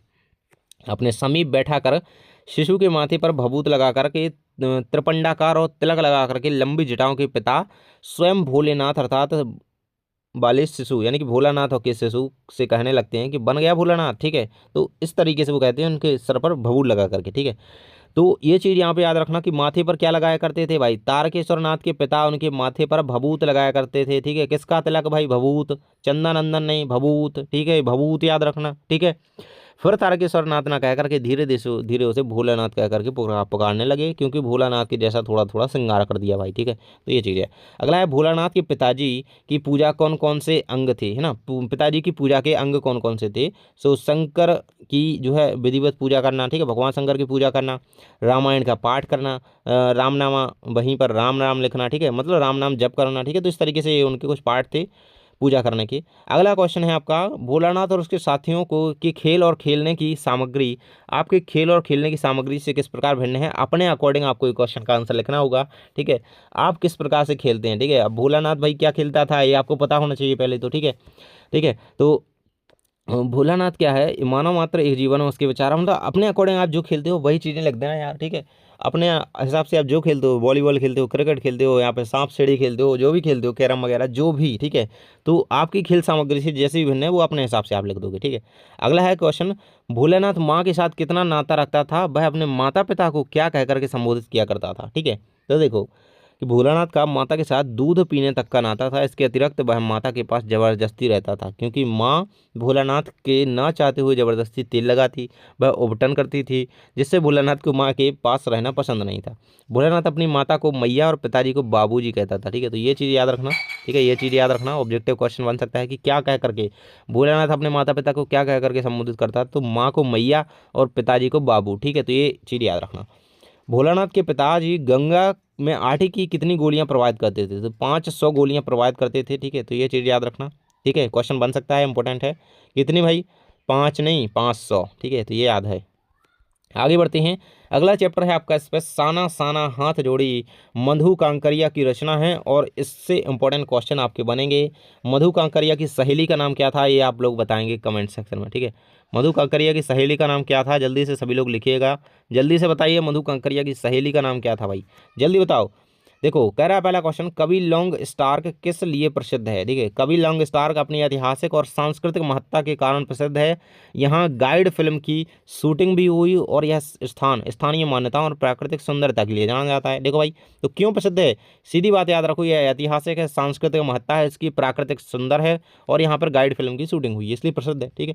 अपने समीप बैठा कर शिशु के माथे पर भभूत लगा करके त्रिपंडाकार और तिलक लगा करके लंबी जटाओं के पिता स्वयं भोलेनाथ अर्थात वाले शिशु यानी कि भोलानाथ के शिशु से कहने लगते हैं कि बन गया भोलानाथ, ठीक है। तो इस तरीके से वो कहते हैं उनके सर पर भभूत लगा करके, ठीक है। तो ये चीज़ यहाँ पे याद रखना कि माथे पर क्या लगाया करते थे भाई, तारकेश्वरनाथ के पिता उनके माथे पर भभूत लगाया करते थे, ठीक है। किसका तिलक भाई, भभूत, चंदन नंदन नहीं, भभूत, ठीक है, भभूत याद रखना, ठीक है। फिर तारकेश्वरनाथ ना कह करके धीरे धीरे उसे भोलानाथ कह करके पुकारने लगे, क्योंकि भोलानाथ के जैसा थोड़ा थोड़ा श्रृंगार कर दिया भाई, ठीक है। तो ये चीज़ है। अगला है, भोलानाथ के पिताजी की पूजा कौन कौन से अंग थे, है ना, पिताजी की पूजा के अंग कौन कौन से थे। सो शंकर की जो है विधिवत पूजा करना, ठीक है, भगवान शंकर की पूजा करना, रामायण का पाठ करना, रामनामा वहीं पर राम राम लिखना, ठीक है, मतलब राम नाम जप करना, ठीक है। तो इस तरीके से ये उनके कुछ पाठ थे पूजा करने की। अगला क्वेश्चन है आपका, भोलानाथ और उसके साथियों को की खेल और खेलने की सामग्री आपके खेल और खेलने की सामग्री से किस प्रकार भिन्न है। अपने अकॉर्डिंग आपको ये क्वेश्चन का आंसर लिखना होगा, ठीक है। आप किस प्रकार से खेलते हैं, ठीक है। अब भोलानाथ भाई क्या खेलता था ये आपको पता होना चाहिए पहले तो, ठीक है, ठीक है। तो भोलानाथ क्या है, मानव मात्र एक जीवन है, उसके विचार, मतलब अपने अकॉर्डिंग आप जो खेलते हो वही चीज़ें लिख देना यार, ठीक है। अपने हिसाब से आप जो खेलते हो, वॉलीबॉल खेलते हो, क्रिकेट खेलते हो, यहाँ पे सांप सीढ़ी खेलते हो, जो भी खेलते हो, कैरम वगैरह जो भी, ठीक है। तो आपकी खेल सामग्री से जैसे भी भिन्न है वो अपने हिसाब से आप लिख दोगे, ठीक है। अगला है क्वेश्चन, भोलेनाथ माँ के साथ कितना नाता रखता था, वह अपने माता पिता को क्या कह करके संबोधित किया करता था, ठीक है। तो देखो कि भोलानाथ का माता के साथ दूध पीने तक का नाता था। इसके अतिरिक्त वह माता के पास जबरदस्ती रहता था, क्योंकि माँ भोलानाथ के ना चाहते हुए जबरदस्ती तेल लगाती, वह उबटन करती थी, जिससे भोलानाथ को माँ के पास रहना पसंद नहीं था। भोलानाथ अपनी माता को मैया और पिताजी को बाबूजी कहता था, ठीक है। तो ये चीज़ याद रखना, ठीक है, ये चीज़ याद रखना। ऑब्जेक्टिव क्वेश्चन बन सकता है कि क्या कह करके भोलानाथ अपने माता पिता को क्या कह करके संबोधित करता, तो माँ को मैया और पिताजी को बाबू, ठीक है। तो ये चीज़ याद रखना। भोलानाथ के पिताजी गंगा में आटे की कितनी गोलियां प्रवाहित करते थे, तो 500 गोलियां प्रवाहित करते थे, ठीक है। तो ये चीज़ याद रखना, ठीक है, क्वेश्चन बन सकता है, इंपॉर्टेंट है। कितनी भाई, 5 नहीं 500, ठीक है। तो ये याद है। आगे बढ़ते हैं। अगला चैप्टर है आपका, इस पर साना साना हाथ जोड़ी मधु कांकरिया की रचना है, और इससे इंपॉर्टेंट क्वेश्चन आपके बनेंगे। मधु कांकरिया की सहेली का नाम क्या था, ये आप लोग बताएंगे कमेंट सेक्शन में, ठीक है। मधु कांकरिया की सहेली का नाम क्या था? जल्दी से सभी लोग लिखिएगा, जल्दी से बताइए मधु कांकरिया की सहेली का नाम क्या था भाई, जल्दी बताओ। देखो कह रहा है पहला क्वेश्चन, कवि लॉन्ग स्टार्क किस लिए प्रसिद्ध है? ठीक है, कवि लॉन्ग स्टार्क अपनी ऐतिहासिक और सांस्कृतिक महत्ता के कारण प्रसिद्ध है। यहाँ गाइड फिल्म की शूटिंग भी हुई और यह स्थान स्थानीय मान्यताओं और प्राकृतिक सुंदरता के लिए जाना जाता है। देखो भाई, तो क्यों प्रसिद्ध है? सीधी बात याद रखो, यह ऐतिहासिक है, सांस्कृतिक महत्ता है इसकी, प्राकृतिक सुंदर है, और यहाँ पर गाइड फिल्म की शूटिंग हुई है इसलिए प्रसिद्ध है। ठीक है,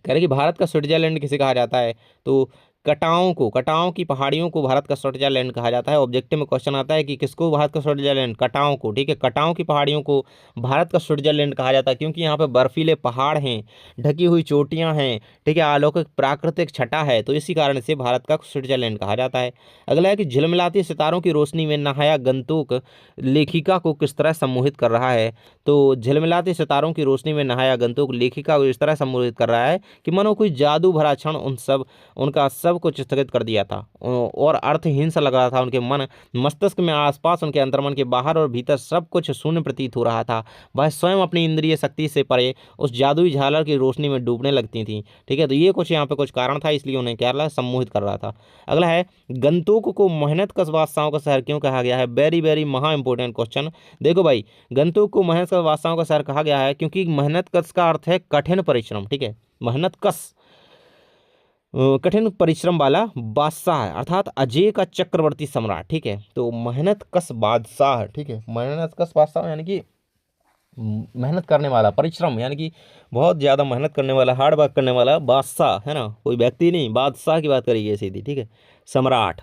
कह रहे कि भारत का स्विट्जरलैंड किसे कहा जाता है? तो कटाओं की पहाड़ियों को भारत का स्विट्जरलैंड कहा जाता है। ऑब्जेक्टिव में क्वेश्चन आता है कि किसको भारत का स्विट्जरलैंड? कटाओं को। ठीक है, कटाओं की पहाड़ियों को भारत का स्विट्जरलैंड कहा जाता है क्योंकि यहाँ पे बर्फीले पहाड़ हैं, ढकी हुई चोटियाँ हैं, ठीक है, अलौकिक प्राकृतिक छटा है, तो इसी कारण से भारत का स्विट्जरलैंड कहा जाता है। अगला है कि झिलमिलाती सितारों की रोशनी में नहाया गंतुक लेखिका को किस तरह सम्मोहित कर रहा है? तो झिलमिलाती सितारों की रोशनी में नहाया गंतुक लेखिका को इस तरह सम्मोहित कर रहा है कि मानो कोई जादू भरा क्षण उनका सब कुछ स्थगित कर दिया था और अर्थहीन सा लग रहा था। उनके मन मस्तिष्क में आसपास, उनके अंतर्मन के बाहर और भीतर सब कुछ शून्य प्रतीत हो रहा था। वह स्वयं अपनी इंद्रिय शक्ति से परे उस जादुई झालर की रोशनी में डूबने लगती थी। ठीक है, तो ये कुछ यहाँ पे कुछ कारण था, इसलिए उन्हें क्या सम्मोहित कर रहा था। अगला है, गंतोक को मेहनत कश बादशाहों का शहर क्यों कहा गया है? वेरी वेरी महा इंपोर्टेंट क्वेश्चन। देखो भाई, गंतोक को मेहनत कश बादशाहों का शहर कहा गया है क्योंकि मेहनत कश का अर्थ है कठिन परिश्रम। ठीक है, मेहनत कश कठिन परिश्रम वाला बादशाह है, अर्थात अजय का चक्रवर्ती सम्राट। ठीक है, तो मेहनत कश बादशाह, ठीक है, मेहनत कश बादशाह यानी कि मेहनत करने वाला, परिश्रम यानी कि बहुत ज़्यादा मेहनत करने वाला, हार्ड वर्क करने वाला बादशाह है ना, कोई व्यक्ति नहीं, बादशाह की बात करिए सीधी। ठीक है, सम्राट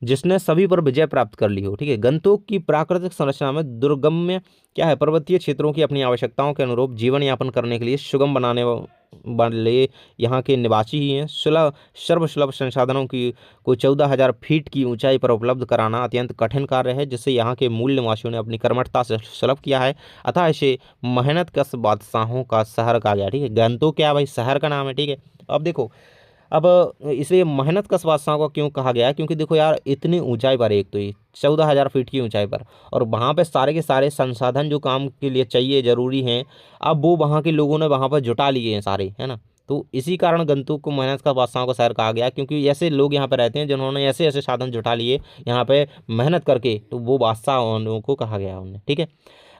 जिसने सभी पर विजय प्राप्त कर ली हो। ठीक है, गंतोक की प्राकृतिक संरचना में दुर्गम्य क्या है? पर्वतीय क्षेत्रों की अपनी आवश्यकताओं के अनुरूप जीवन यापन करने के लिए सुगम बनाने वाले यहाँ के निवासी ही हैं। सर्वसुलभ संसाधनों की को 14,000 फीट की ऊंचाई पर उपलब्ध कराना अत्यंत कठिन कार्य है, जिससे यहाँ के मूल निवासियों ने अपनी कर्मठता से सुलभ किया है। अतः इसे मेहनत कश बादशाहों का शहर कहा गया। ठीक है, गंतोक क्या भाई? शहर का नाम है। ठीक है, अब देखो, अब इसे मेहनत कश बादशाहों का क्यों कहा गया? क्योंकि देखो यार, इतनी ऊंचाई पर, एक तो ये 14,000 फीट की ऊंचाई पर, और वहाँ पे सारे के सारे संसाधन जो काम के लिए चाहिए, जरूरी हैं, अब वो वहाँ के लोगों ने वहाँ पर जुटा लिए हैं सारे, है ना। तो इसी कारण गंतुक को मेहनत का बादशाहों का शहर कहा गया, क्योंकि ऐसे लोग यहाँ पे रहते हैं जिन्होंने ऐसे ऐसे साधन जुटा लिए यहाँ पे मेहनत करके, तो वो बादशाह उन लोगों को कहा गया उन्हें। ठीक है,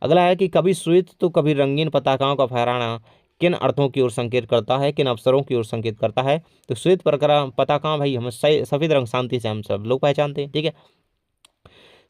अगला है कि कभी श्वेत तो कभी रंगीन पताकाओं का फहराना किन अर्थों की ओर संकेत करता है, किन अवसरों की ओर संकेत करता है? तो श्वेत पताका भाई, हम सफेद रंग शांति से हम सब लोग पहचानते हैं। ठीक है,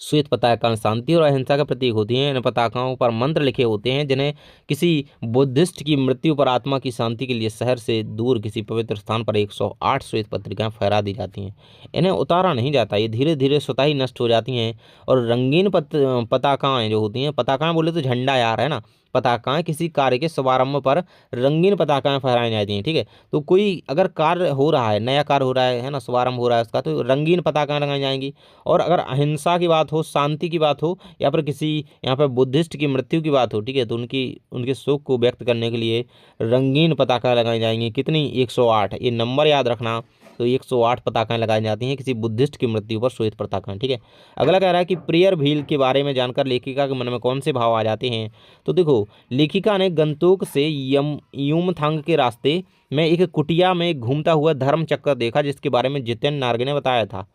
श्वेत पताका शांति और अहिंसा का प्रतीक होती हैं। इन पताकाओं पर मंत्र लिखे होते हैं जिन्हें किसी बुद्धिस्ट की मृत्यु पर आत्मा की शांति के लिए शहर से दूर किसी पवित्र स्थान पर 108 श्वेत पत्रिकाएं फहरा दी जाती हैं। इन्हें उतारा नहीं जाता, ये धीरे धीरे स्वतः ही नष्ट हो जाती हैं। और रंगीन पताकाएं जो होती हैं, पताकाएं बोले तो झंडा यार, है ना, पताकाएं किसी कार्य के शुभारंभ पर रंगीन पताकाएं फहराई जाती हैं। ठीक है, तो कोई अगर कार्य हो रहा है, नया कार्य हो रहा है ना, शुभारंभ हो रहा है उसका, तो रंगीन पताकाएं लगाई जाएंगी। और अगर अहिंसा की बात हो, शांति की बात हो, या फिर किसी यहाँ पर बुद्धिस्ट की मृत्यु की बात हो, ठीक है, तो उनके शोक को व्यक्त करने के लिए रंगीन पताका लगाई जाएंगी। कितनी? 108, ये नंबर याद रखना। तो 108 पताकाएं लगाई जाती हैं किसी बुद्धिस्ट की मृत्यु पर, श्वेत पताकाएं। ठीक है, अगला कह रहा है कि प्रेयर भील के बारे में जानकर लेखिका के मन में कौन से भाव आ जाते हैं? तो देखो, लेखिका ने गंतोक से युमथांग के रास्ते में एक कुटिया में घूमता हुआ धर्म चक्र देखा, जिसके बारे में जितेंद्र नार्गे ने बताया था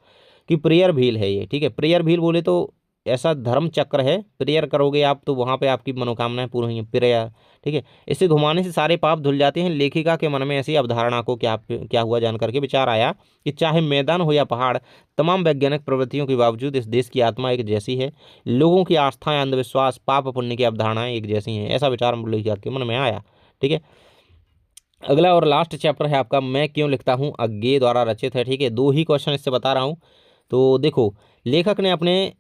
कि प्रेयर भील है ये। ठीक है, प्रेयर भील बोले तो ऐसा धर्म चक्र है, प्रेयर करोगे आप तो वहाँ पे आपकी मनोकामनाएं पूरी होंगी, प्रेयर। ठीक है, इसे घुमाने से सारे पाप धुल जाते हैं। लेखिका के मन में ऐसी अवधारणा को क्या हुआ जान करके विचार आया कि चाहे मैदान हो या पहाड़, तमाम वैज्ञानिक प्रवृत्तियों के बावजूद इस देश की आत्मा एक जैसी है। लोगों की आस्थाएं, अंधविश्वास, पाप पुण्य की अवधारणाएं एक जैसी हैं, ऐसा विचार लेखिका के मन में आया। ठीक है, अगला और लास्ट चैप्टर है आपका, मैं क्यों लिखता हूँ, अज्ञे द्वारा रचित है। ठीक है, 2 ही क्वेश्चन इससे बता रहा हूँ। तो देखो, लेखक ने अपने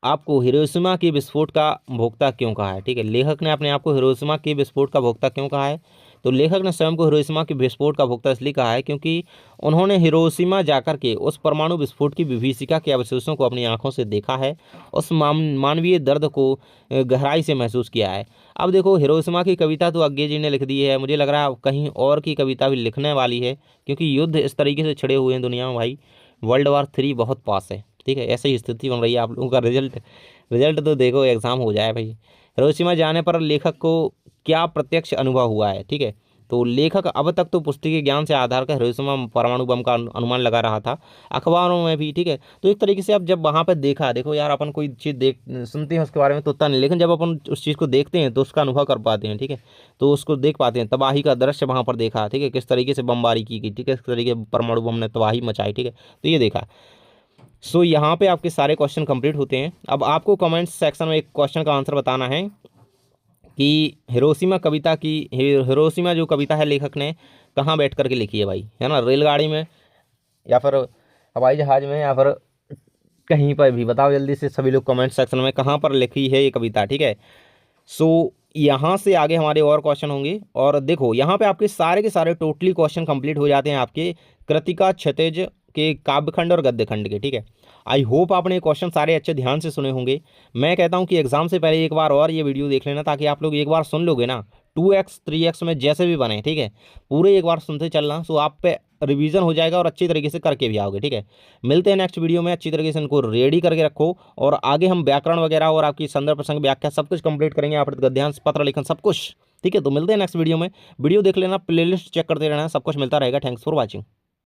आपको हिरोशिमा के विस्फोट का भोक्ता क्यों कहा है? ठीक है, लेखक ने अपने आप को हिरोशिमा के विस्फोट का भोक्ता क्यों कहा है? तो लेखक ने स्वयं को हिरोशिमा के विस्फोट का भोक्ता इसलिए कहा है क्योंकि उन्होंने हिरोशिमा जाकर के उस परमाणु विस्फोट की विभीषिका के अवशेषों को अपनी आंखों से देखा है, उस मानवीय दर्द को गहराई से महसूस किया है। अब देखो, हिरोशिमा की कविता तो अज्ञे जी ने लिख दी है, मुझे लग रहा है कहीं और की कविता भी लिखने वाली है, क्योंकि युद्ध इस तरीके से छिड़े हुए हैं दुनिया में भाई, वर्ल्ड वार 3 बहुत पास है। ठीक है, ऐसी स्थिति बन रही है। आप लोगों का रिजल्ट तो देखो, एग्जाम हो जाए भाई। हिरोशिमा जाने पर लेखक को क्या प्रत्यक्ष अनुभव हुआ है? ठीक है, तो लेखक अब तक तो पुस्तकीय ज्ञान से आधार का हिरोशिमा परमाणु बम का अनुमान लगा रहा था, अखबारों में भी, ठीक है। तो एक तरीके से अब जब वहाँ पर देखा, देखो यार अपन कोई चीज़ सुनते हैं उसके बारे में तो उतना नहीं, लेकिन जब अपन उस चीज़ को देखते हैं तो उसका अनुभव कर पाते हैं, ठीक है। तो उसको देख पाते हैं, तबाही का दृश्य वहाँ पर देखा, ठीक है, किस तरीके से बमबारी की गई, ठीक है, किस तरीके परमाणु बम ने तबाही मचाई, ठीक है। तो ये देखा। सो यहाँ पे आपके सारे क्वेश्चन कंप्लीट होते हैं। अब आपको कमेंट सेक्शन में एक क्वेश्चन का आंसर बताना है कि हिरोशिमा जो कविता है लेखक ने कहाँ बैठ करके लिखी है भाई, है ना, रेलगाड़ी में या फिर हवाई जहाज में या फिर कहीं पर भी, बताओ जल्दी से सभी लोग कमेंट सेक्शन में, कहाँ पर लिखी है ये कविता, ठीक है। सो यहाँ से आगे हमारे और क्वेश्चन होंगे, और देखो यहाँ पे आपके सारे के सारे टोटली क्वेश्चन कंप्लीट हो जाते हैं आपके कृतिका क्षितिज के काव्यखंड और गद्यखंड के, ठीक है। आई होप आपने क्वेश्चन सारे अच्छे ध्यान से सुने होंगे। मैं कहता हूँ कि एग्जाम से पहले एक बार और ये वीडियो देख लेना, ताकि आप लोग एक बार सुन लोगे ना, 2x 3x में जैसे भी बने, ठीक है, पूरे एक बार सुनते चलना, सो आप पे रिवीजन हो जाएगा और अच्छी तरीके से करके भी आओगे, ठीक है। मिलते हैं नेक्स्ट वीडियो में, अच्छी तरीके से इनको रेडी करके रखो, और आगे हम व्याकरण वगैरह और आपकी संदर्भ प्रसंग व्याख्या सब कुछ कंप्लीट करेंगे, आप गद्यांश पत्र लेखन सब कुछ, ठीक है। तो मिलते हैं नेक्स्ट वीडियो में, वीडियो देख लेना, प्लेलिस्ट चेक करते रहना, सब कुछ मिलता रहेगा। Thanks for watching.